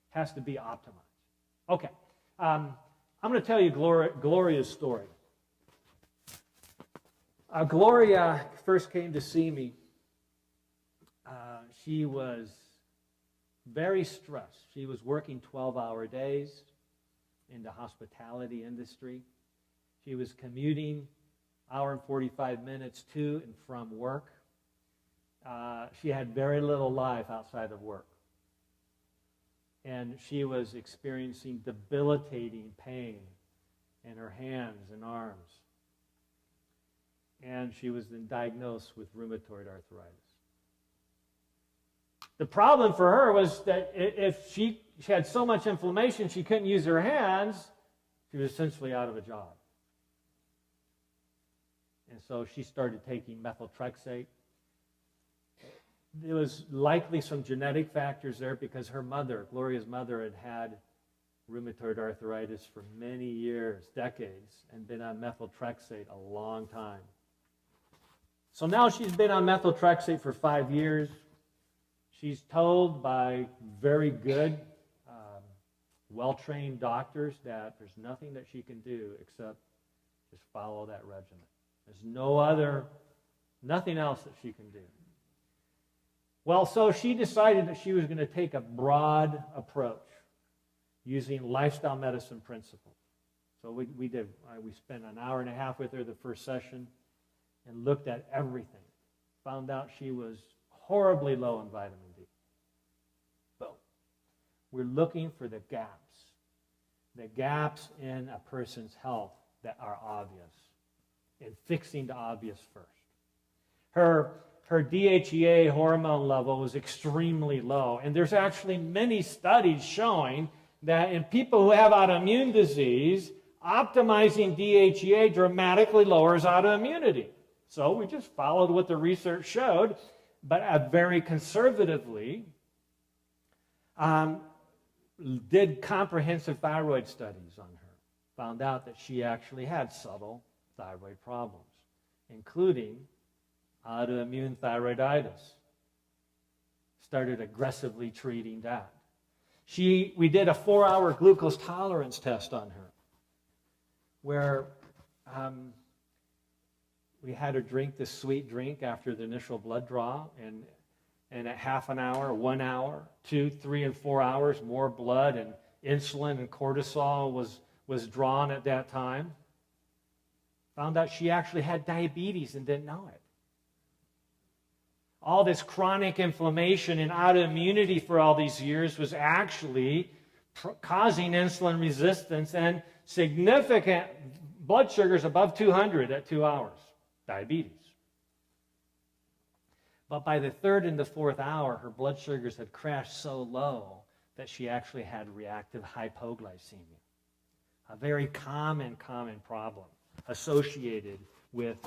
has to be optimized. Okay, I'm going to tell you Gloria's story. Gloria first came to see me. She was very stressed. She was working 12-hour days in the hospitality industry. She was commuting an hour and 45 minutes to and from work. She had very little life outside of work. And she was experiencing debilitating pain in her hands and arms. And she was then diagnosed with rheumatoid arthritis. The problem for her was that if she had so much inflammation she couldn't use her hands, she was essentially out of a job. And so she started taking methotrexate. There was likely some genetic factors there because her mother, Gloria's mother, had had rheumatoid arthritis for many years, decades, and been on methotrexate a long time. So now she's been on methotrexate for 5 years. She's told by very good, well-trained doctors that there's nothing that she can do except just follow that regimen. There's nothing else that she can do. Well, so she decided that she was going to take a broad approach using lifestyle medicine principles. So we spent an hour and a half with her the first session and looked at everything. Found out she was horribly low in vitamin D. Boom. We're looking for the gaps in a person's health that are obvious, and fixing the obvious first. Her DHEA hormone level was extremely low, and there's actually many studies showing that in people who have autoimmune disease, optimizing DHEA dramatically lowers autoimmunity. So we just followed what the research showed, but very conservatively did comprehensive thyroid studies on her. Found out that she actually had subtle thyroid problems, including autoimmune thyroiditis. Started aggressively treating that. We did a 4-hour glucose tolerance test on her, where we had her drink this sweet drink after the initial blood draw, and at half an hour, 1 hour, 2, 3, and 4 hours, more blood and insulin and cortisol was drawn at that time. Found out she actually had diabetes and didn't know it. All this chronic inflammation and autoimmunity for all these years was actually causing insulin resistance and significant blood sugars above 200 at 2 hours. Diabetes. But by the 3rd and the 4th hour, her blood sugars had crashed so low that she actually had reactive hypoglycemia. A very common problem associated with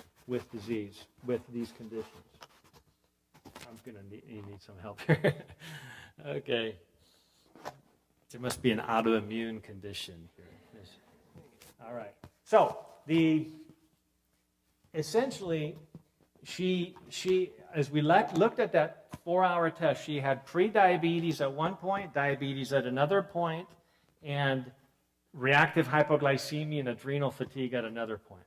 disease, with these conditions. I'm going to need some help here. Okay. There must be an autoimmune condition here. All right. So, essentially, she as we looked at that 4-hour test, she had pre-diabetes at one point, diabetes at another point, and reactive hypoglycemia and adrenal fatigue at another point.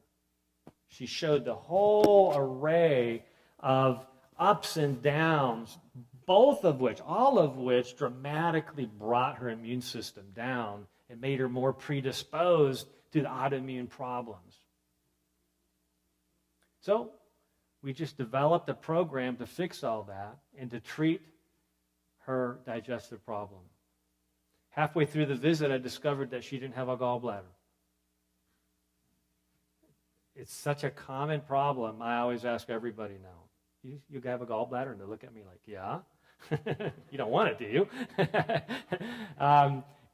She showed the whole array of ups and downs, all of which dramatically brought her immune system down and made her more predisposed to the autoimmune problems. So we just developed a program to fix all that and to treat her digestive problem. Halfway through the visit, I discovered that she didn't have a gallbladder. It's such a common problem. I always ask everybody now, you have a gallbladder? And they look at me like, yeah. You don't want it, do you?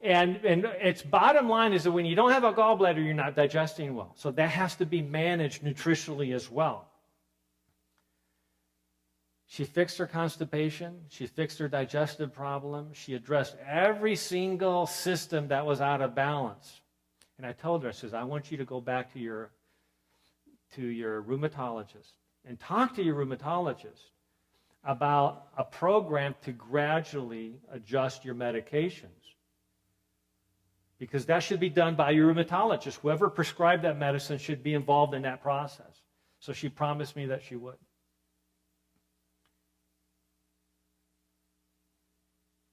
And its bottom line is that when you don't have a gallbladder, you're not digesting well. So that has to be managed nutritionally as well. She fixed her constipation. She fixed her digestive problem. She addressed every single system that was out of balance. And I told her, I says, I want you to go back to your rheumatologist and talk to your rheumatologist about a program to gradually adjust your medications. Because that should be done by your rheumatologist. Whoever prescribed that medicine should be involved in that process. So she promised me that she would.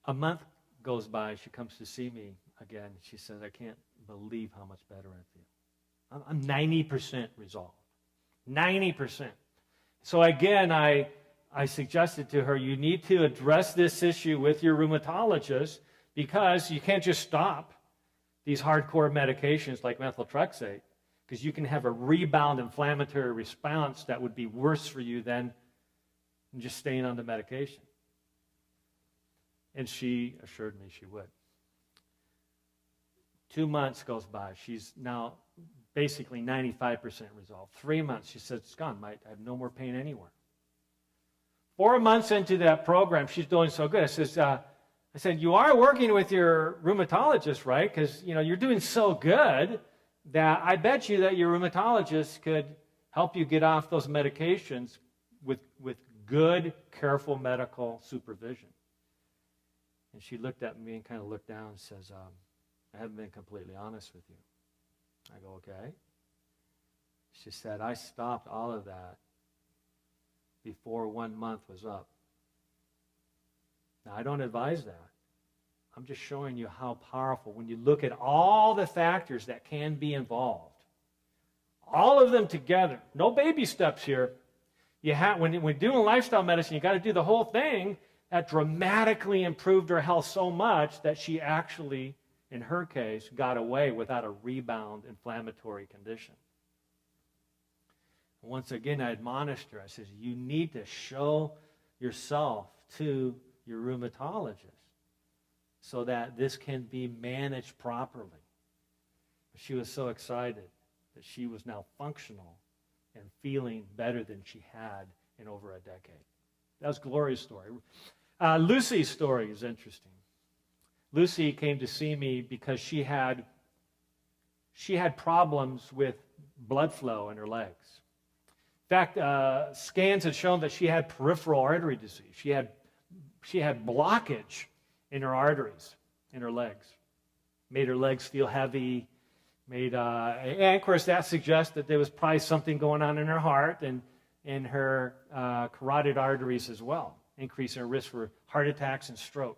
A month goes by, she comes to see me again. She says, I can't believe how much better I feel. I'm 90% resolved. 90%. So again, I suggested to her, you need to address this issue with your rheumatologist because you can't just stop these hardcore medications like methotrexate because you can have a rebound inflammatory response that would be worse for you than just staying on the medication. And she assured me she would. 2 months goes by. She's now basically 95% resolved. 3 months, she said, it's gone. I have no more pain anywhere. 4 months into that program, she's doing so good. I said, you are working with your rheumatologist, right? Because you're doing so good that I bet you that your rheumatologist could help you get off those medications with good, careful medical supervision. And she looked at me and kind of looked down and says, I haven't been completely honest with you. I go, okay. She said, I stopped all of that before 1 month was up. Now, I don't advise that. I'm just showing you how powerful, when you look at all the factors that can be involved, all of them together, no baby steps here. When doing lifestyle medicine, you got to do the whole thing. That dramatically improved her health so much that she actually, in her case, got away without a rebound inflammatory condition. Once again, I admonished her. I said, you need to show yourself to your rheumatologist so that this can be managed properly. She was so excited that she was now functional and feeling better than she had in over a decade. That was Gloria's story. Lucy's story is interesting. Lucy came to see me because she had problems with blood flow in her legs. In fact, scans had shown that she had peripheral artery disease. She had blockage in her arteries, in her legs. Made her legs feel heavy. And of course, that suggests that there was probably something going on in her heart and in her carotid arteries as well, increasing her risk for heart attacks and stroke.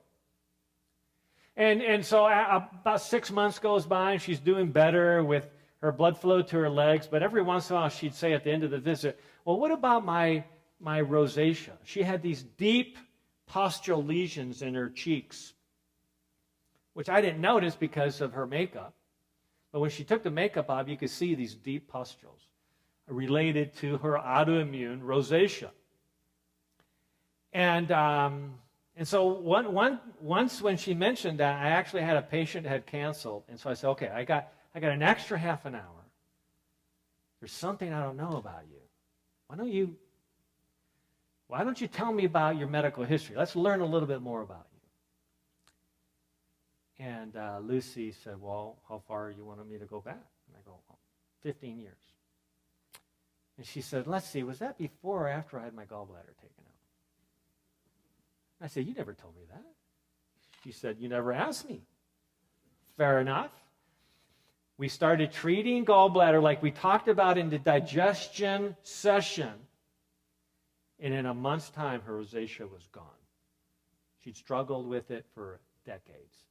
And so about 6 months goes by, and she's doing better with her blood flow to her legs, but every once in a while she'd say at the end of the visit, well, what about my rosacea? She had these deep postural lesions in her cheeks, which I didn't notice because of her makeup. But when she took the makeup off, you could see these deep pustules related to her autoimmune rosacea. And so once when she mentioned that, I actually had a patient that had canceled. And so I said, okay, I got an extra half an hour. There's something I don't know about you. Why don't you tell me about your medical history? Let's learn a little bit more about you. And Lucy said, well, how far you wanted me to go back? And I go, well, 15 years. And she said, let's see, was that before or after I had my gallbladder taken out? I said, you never told me that. She said, you never asked me. Fair enough. We started treating gallbladder like we talked about in the digestion session. And in a month's time, her rosacea was gone. She'd struggled with it for decades.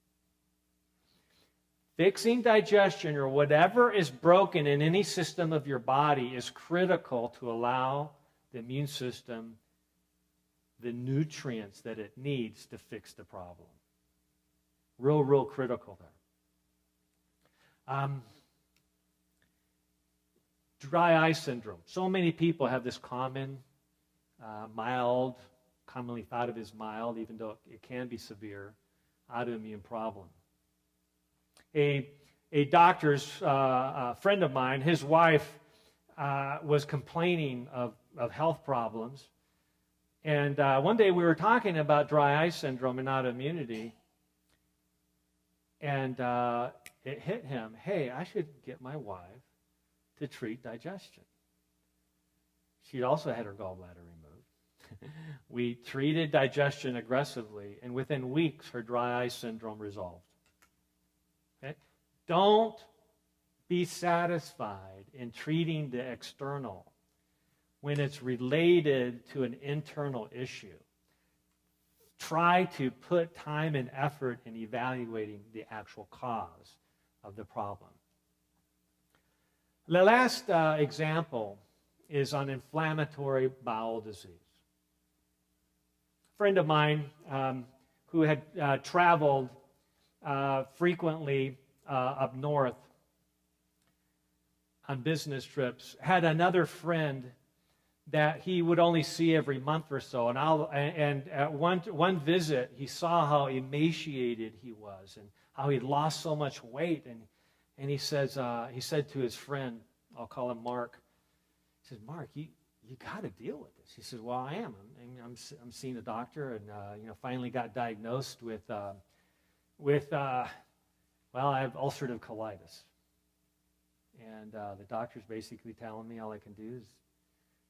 Fixing digestion or whatever is broken in any system of your body is critical to allow the immune system the nutrients that it needs to fix the problem. Real critical there. Dry eye syndrome. So many people have this common, mild, commonly thought of as mild, even though it can be severe, autoimmune problem. A doctor's friend of mine, his wife was complaining of health problems. And one day we were talking about dry eye syndrome and autoimmunity. And it hit him, hey, I should get my wife to treat digestion. She'd also had her gallbladder removed. We treated digestion aggressively, and within weeks, her dry eye syndrome resolved. Okay? Don't be satisfied in treating the external when it's related to an internal issue. Try to put time and effort in evaluating the actual cause of the problem. The last example is on inflammatory bowel disease. A friend of mine who had traveled frequently up north on business trips had another friend that he would only see every month or so. And at one visit, he saw how emaciated he was and how he'd lost so much weight. And he said to his friend, I'll call him Mark, he says, Mark, you got to deal with this. He says, well, I am. I'm seeing a doctor, and finally got diagnosed with I have ulcerative colitis. And the doctor's basically telling me all I can do is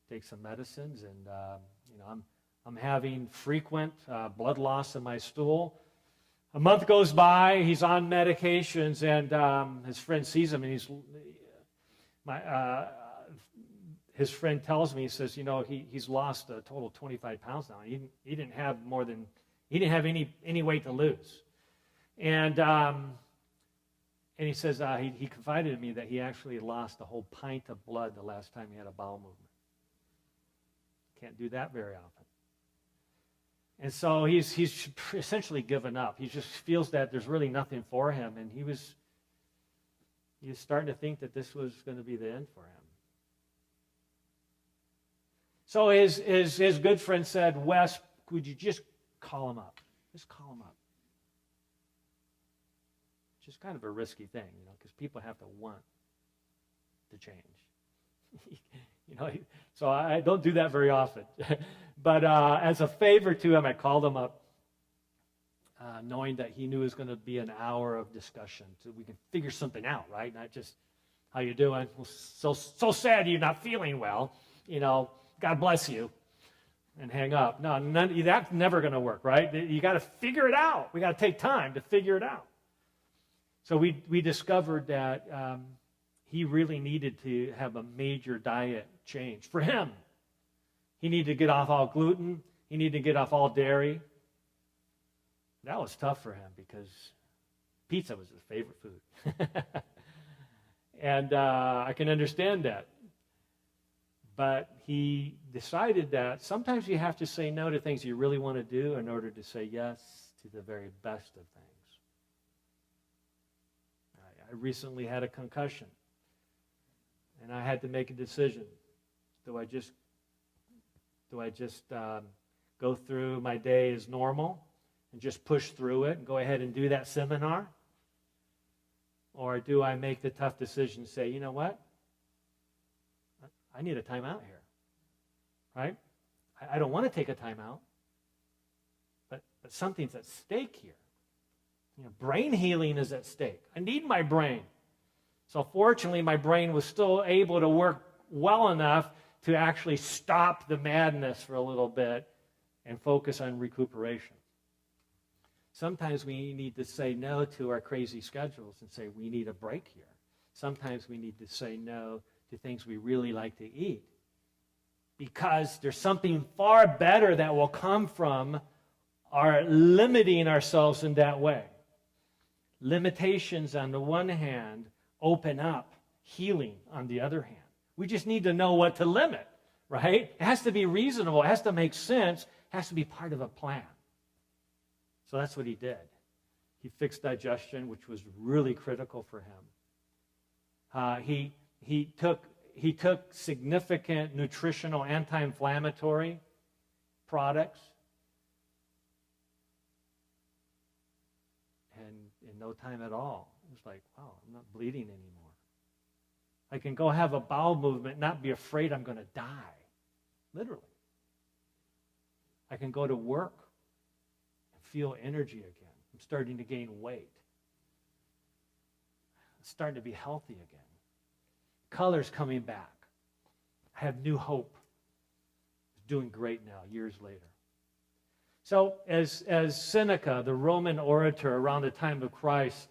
take some medicines, and I'm having frequent blood loss in my stool. A month goes by, he's on medications, and his friend sees him, and his friend tells me, he says, he's lost a total of 25 pounds now. He didn't have any weight to lose, and he says he confided to me that he actually lost a whole pint of blood the last time he had a bowel movement. Can't do that very often. And so he's essentially given up. He just feels that there's really nothing for him, and he was starting to think that this was going to be the end for him. So his good friend said, Wes, would you just call him up? Just call him up. Which is kind of a risky thing, because people have to want to change. So I don't do that very often. But as a favor to him, I called him up, knowing that he knew it was going to be an hour of discussion, so we can figure something out, right? Not just, how you doing? Well, so sad you're not feeling well. God bless you, and hang up. No, that's never going to work, right? You got to figure it out. We got to take time to figure it out. So we discovered that he really needed to have a major diet change for him. He needed to get off all gluten. He needed to get off all dairy. That was tough for him because pizza was his favorite food. And I can understand that. But he decided that sometimes you have to say no to things you really want to do in order to say yes to the very best of things. I recently had a concussion, and I had to make a decision. Do I just go through my day as normal and just push through it and go ahead and do that seminar? Or do I make the tough decision and say, you know what? I need a timeout here, right? I don't want to take a timeout, but something's at stake here. Brain healing is at stake. I need my brain. So fortunately, my brain was still able to work well enough to actually stop the madness for a little bit and focus on recuperation. Sometimes we need to say no to our crazy schedules and say we need a break here. Sometimes we need to say no to things we really like to eat because there's something far better that will come from our limiting ourselves in that way. Limitations on the one hand open up healing on the other hand. We just need to know what to limit, right? It has to be reasonable. It has to make sense. It has to be part of a plan. So that's what he did. He fixed digestion, which was really critical for him. He took significant nutritional anti-inflammatory products, and in no time at all, it was like, wow, I'm not bleeding anymore. I can go have a bowel movement, not be afraid I'm going to die, literally. I can go to work and feel energy again. I'm starting to gain weight. I'm starting to be healthy again. Color's coming back. I have new hope. I'm doing great now, years later. So as Seneca, the Roman orator around the time of Christ,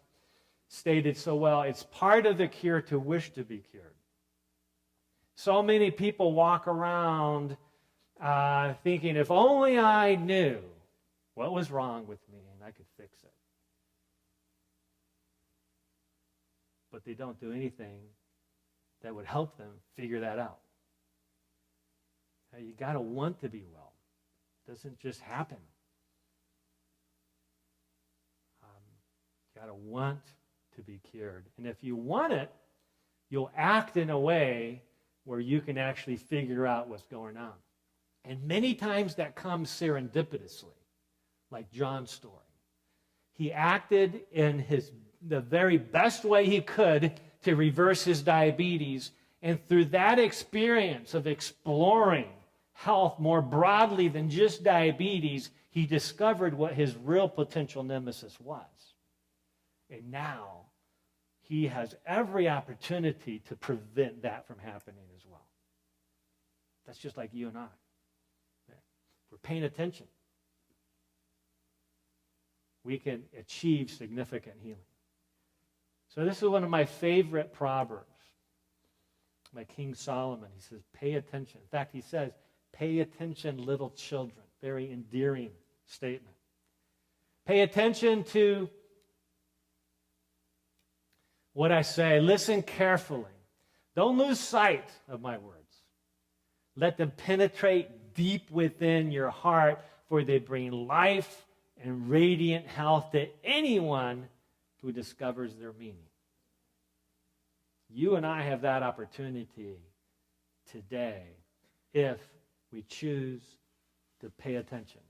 stated so well, it's part of the cure to wish to be cured. So many people walk around thinking, if only I knew what was wrong with me and I could fix it. But they don't do anything that would help them figure that out. You got to want to be well. It doesn't just happen. You got to want to be cured. And if you want it, you'll act in a way where you can actually figure out what's going on. And many times that comes serendipitously, like John's story. He acted in the very best way he could to reverse his diabetes, and through that experience of exploring health more broadly than just diabetes, he discovered what his real potential nemesis was. And now he has every opportunity to prevent that from happening as well. That's just like you and I. We're paying attention. We can achieve significant healing. So this is one of my favorite proverbs by King Solomon. He says, pay attention. In fact, he says, pay attention, little children. Very endearing statement. Pay attention to what I say. Listen carefully. Don't lose sight of my words. Let them penetrate deep within your heart, for they bring life and radiant health to anyone who discovers their meaning. You and I have that opportunity today if we choose to pay attention.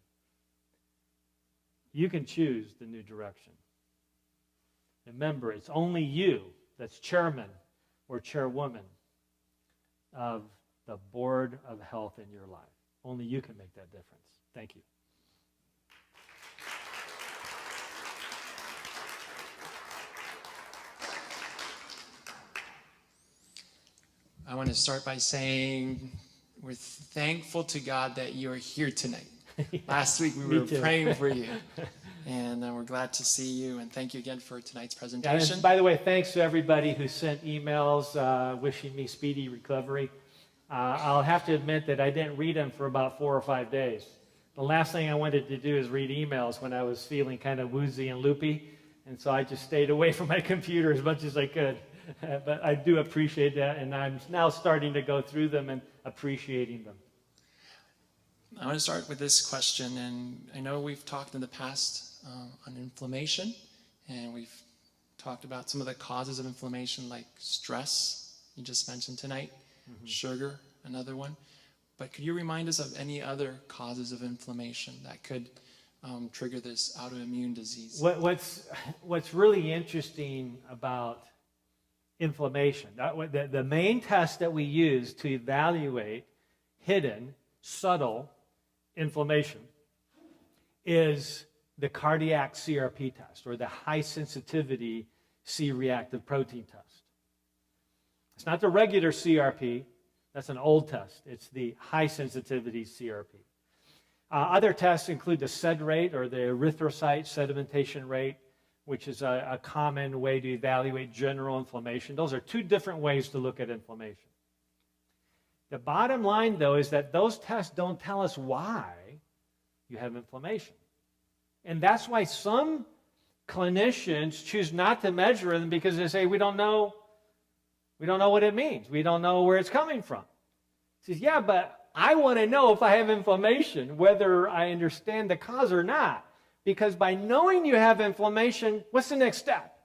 You can choose the new direction. Remember, it's only you that's chairman or chairwoman of the board of health in your life. Only you can make that difference. Thank you. I want to start by saying we're thankful to God that you are here tonight. Yeah, last week we were too. praying for you, and we're glad to see you, and thank you again for tonight's presentation. And by the way, thanks to everybody who sent emails wishing me speedy recovery. I'll have to admit that I didn't read them for about 4 or 5 days. The last thing I wanted to do is read emails when I was feeling kind of woozy and loopy, and so I just stayed away from my computer as much as I could. But I do appreciate that, and I'm now starting to go through them and appreciating them. I want to start with this question, and I know we've talked in the past on inflammation, and we've talked about some of the causes of inflammation like stress, you just mentioned tonight, sugar, another one. But could you remind us of any other causes of inflammation that could trigger this autoimmune disease? What's really interesting about inflammation, the main test that we use to evaluate hidden, subtle inflammation is the cardiac CRP test, or the high sensitivity C-reactive protein test. It's not the regular CRP, that's an old test. It's the high sensitivity CRP. Other tests include the SED rate, or the erythrocyte sedimentation rate, which is a common way to evaluate general inflammation. Those are 2 different ways to look at inflammation. The bottom line, though, is that those tests don't tell us why you have inflammation. And that's why some clinicians choose not to measure them, because they say, we don't know what it means. We don't know where it's coming from. He says, yeah, but I want to know if I have inflammation, whether I understand the cause or not. Because by knowing you have inflammation, what's the next step?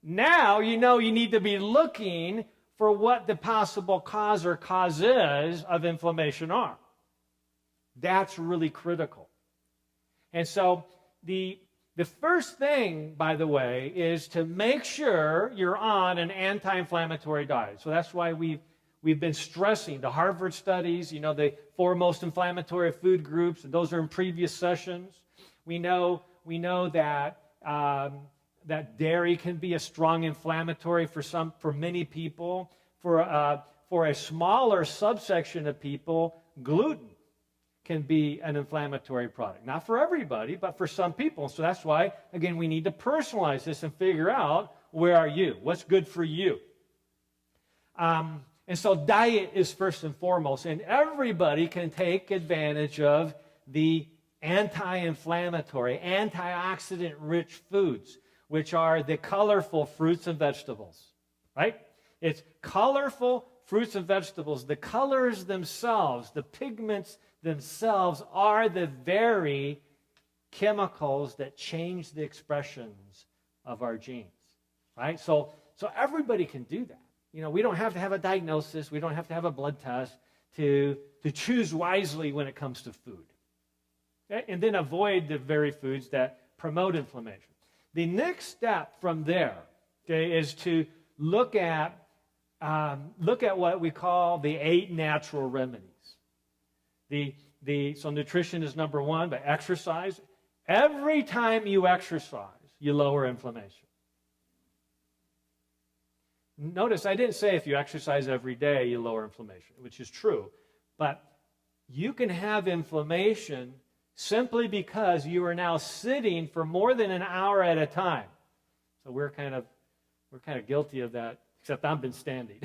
Now you know you need to be looking for what the possible cause or causes of inflammation are. That's really critical. And so the first thing, by the way, is to make sure you're on an anti-inflammatory diet. So that's why we've been stressing the Harvard studies, the 4 most inflammatory food groups, and those are in previous sessions. We know that that dairy can be a strong inflammatory for many people. For a smaller subsection of people, gluten can be an inflammatory product. Not for everybody, but for some people. So that's why, again, we need to personalize this and figure out, where are you? What's good for you? And so diet is first and foremost, and everybody can take advantage of the anti-inflammatory, antioxidant-rich foods, which are the colorful fruits and vegetables, right? It's colorful fruits and vegetables. The colors themselves, the pigments themselves, are the very chemicals that change the expressions of our genes, right? So everybody can do that. We don't have to have a diagnosis. We don't have to have a blood test to choose wisely when it comes to food. Okay? And then avoid the very foods that promote inflammation. The next step from there, okay, is to look at what we call the 8 natural remedies. So nutrition is number 1, but exercise. Every time you exercise, you lower inflammation. Notice I didn't say if you exercise every day, you lower inflammation, which is true. But you can have inflammation simply because you are now sitting for more than an hour at a time. So we're kind of guilty of that, except I've been standing.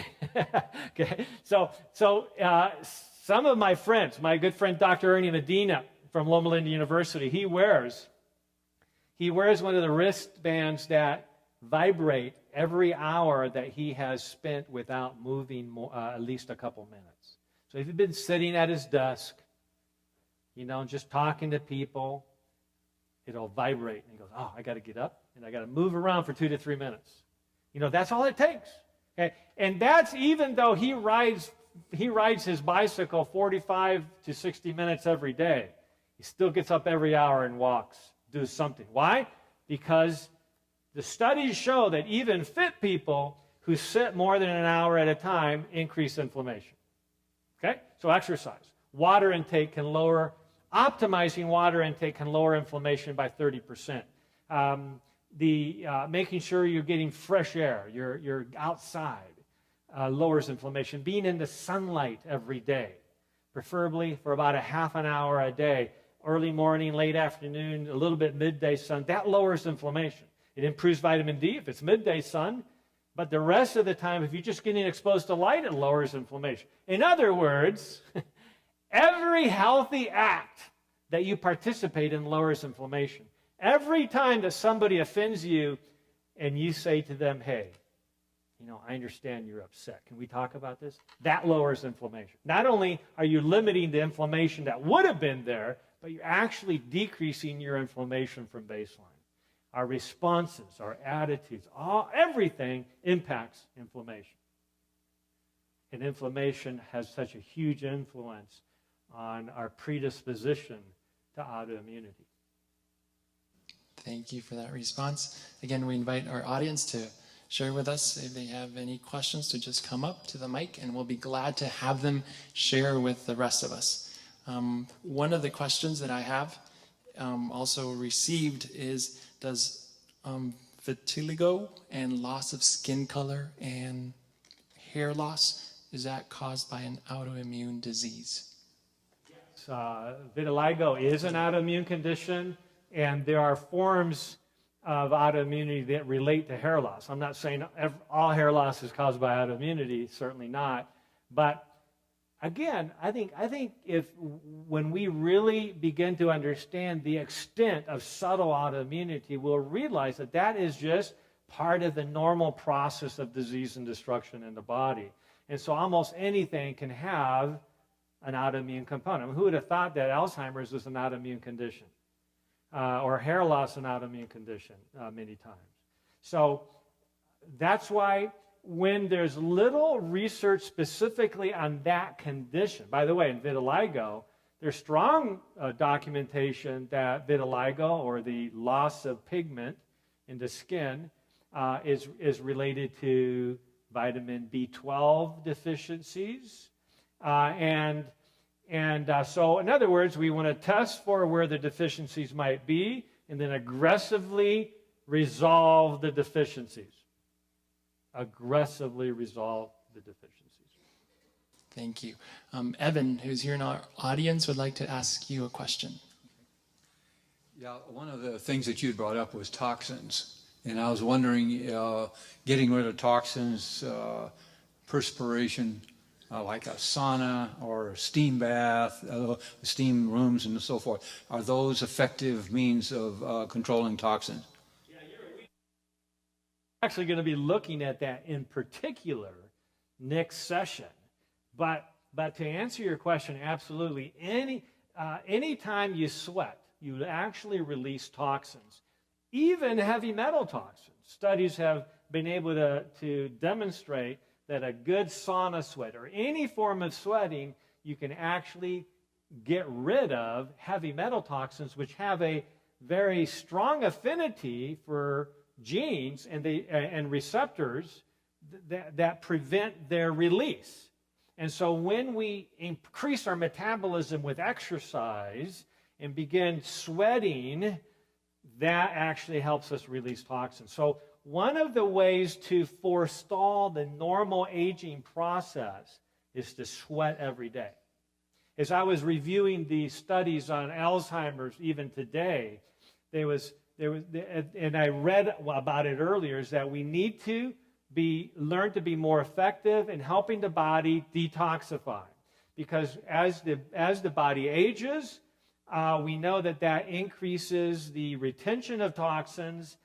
Okay, so some of my friends, my good friend Dr. Ernie Medina from Loma Linda University, he wears one of the wristbands that vibrate every hour that he has spent without moving at least a couple minutes. So if you've been sitting at his desk just talking to people, it'll vibrate. And he goes, oh, I got to get up and I got to move around for 2 to 3 minutes. That's all it takes. Okay? And that's even though he rides his bicycle 45 to 60 minutes every day. He still gets up every hour and walks, does something. Why? Because the studies show that even fit people who sit more than an hour at a time increase inflammation. Okay? So exercise. Water intake can lower, optimizing water intake can lower inflammation by 30%. Making sure you're getting fresh air, you're outside, lowers inflammation. Being in the sunlight every day, preferably for about a half an hour a day, early morning, late afternoon, a little bit midday sun, that lowers inflammation. It improves vitamin D if it's midday sun, but the rest of the time, if you're just getting exposed to light, it lowers inflammation. In other words, every healthy act that you participate in lowers inflammation. Every time that somebody offends you and you say to them, hey, I understand you're upset. Can we talk about this? That lowers inflammation. Not only are you limiting the inflammation that would have been there, but you're actually decreasing your inflammation from baseline. Our responses, our attitudes, everything impacts inflammation. And inflammation has such a huge influence on our predisposition to autoimmunity. Thank you for that response. Again, we invite our audience to share with us if they have any questions, to just come up to the mic, and we'll be glad to have them share with the rest of us. One of the questions that I have also received is, does vitiligo and loss of skin color and hair loss, is that caused by an autoimmune disease? Yes, vitiligo is an autoimmune condition, and there are forms of autoimmunity that relate to hair loss. I'm not saying all hair loss is caused by autoimmunity, certainly not. But again, I think when we really begin to understand the extent of subtle autoimmunity, we'll realize that is just part of the normal process of disease and destruction in the body. And so almost anything can have an autoimmune component. I mean, who would have thought that Alzheimer's was an autoimmune condition? Or hair loss an autoimmune condition many times. So that's why when there's little research specifically on that condition, by the way, in vitiligo, there's strong documentation that vitiligo, or the loss of pigment in the skin, is related to vitamin B12 deficiencies. So in other words, we want to test for where the deficiencies might be and then aggressively resolve the deficiencies. Aggressively resolve the deficiencies. Thank you. Evan, who's here in our audience, would like to ask you a question. Yeah, one of the things that you brought up was toxins. And I was wondering, getting rid of toxins, perspiration, like a sauna or a steam bath, steam rooms and so forth, are those effective means of controlling toxins? Yeah, we're actually going to be looking at that in particular next session. But to answer your question, absolutely. Anytime you sweat, you actually release toxins, even heavy metal toxins. Studies have been able to demonstrate that a good sauna sweat or any form of sweating, you can actually get rid of heavy metal toxins, which have a very strong affinity for genes and receptors that prevent their release. And so when we increase our metabolism with exercise and begin sweating, that actually helps us release toxins. So one of the ways to forestall the normal aging process is to sweat every day. As I was reviewing the studies on Alzheimer's even today, and I read about it earlier, is that we need to learn to be more effective in helping the body detoxify. Because as the body ages, we know that increases the retention of toxins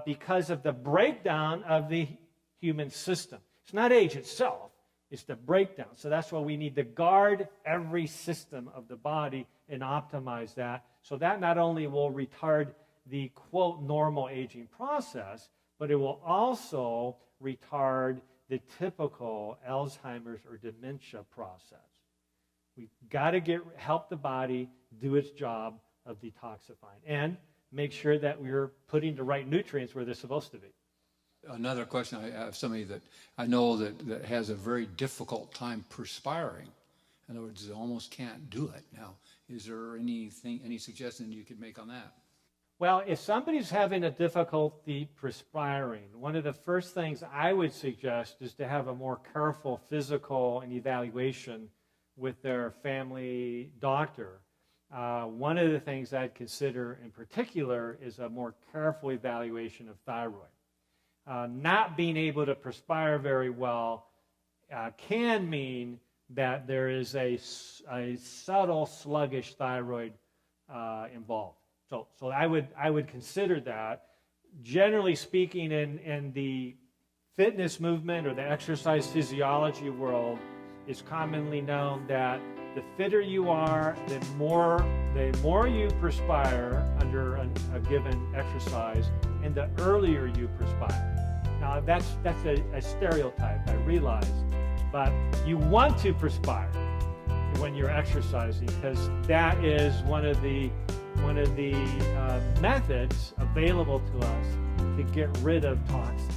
because of the breakdown of the human system. It's not age itself. It's the breakdown. So that's why we need to guard every system of the body and optimize that. So that not only will retard the, quote, normal aging process, but it will also retard the typical Alzheimer's or dementia process. We've got to help the body do its job of detoxifying and make sure that we're putting the right nutrients where they're supposed to be. Another question, I have somebody that I know that has a very difficult time perspiring. In other words, they almost can't do it. Now, is there any suggestion you could make on that? Well, if somebody's having a difficulty perspiring, one of the first things I would suggest is to have a more careful physical and evaluation with their family doctor. One of the things I'd consider in particular is a more careful evaluation of thyroid. Not being able to perspire very well can mean that there is a subtle sluggish thyroid involved. So I would consider that. Generally speaking, in the fitness movement or the exercise physiology world, it's commonly known that the fitter you are, the more you perspire under a given exercise, and the earlier you perspire. Now that's a stereotype, I realize, but you want to perspire when you're exercising because that is one of the methods available to us to get rid of toxins.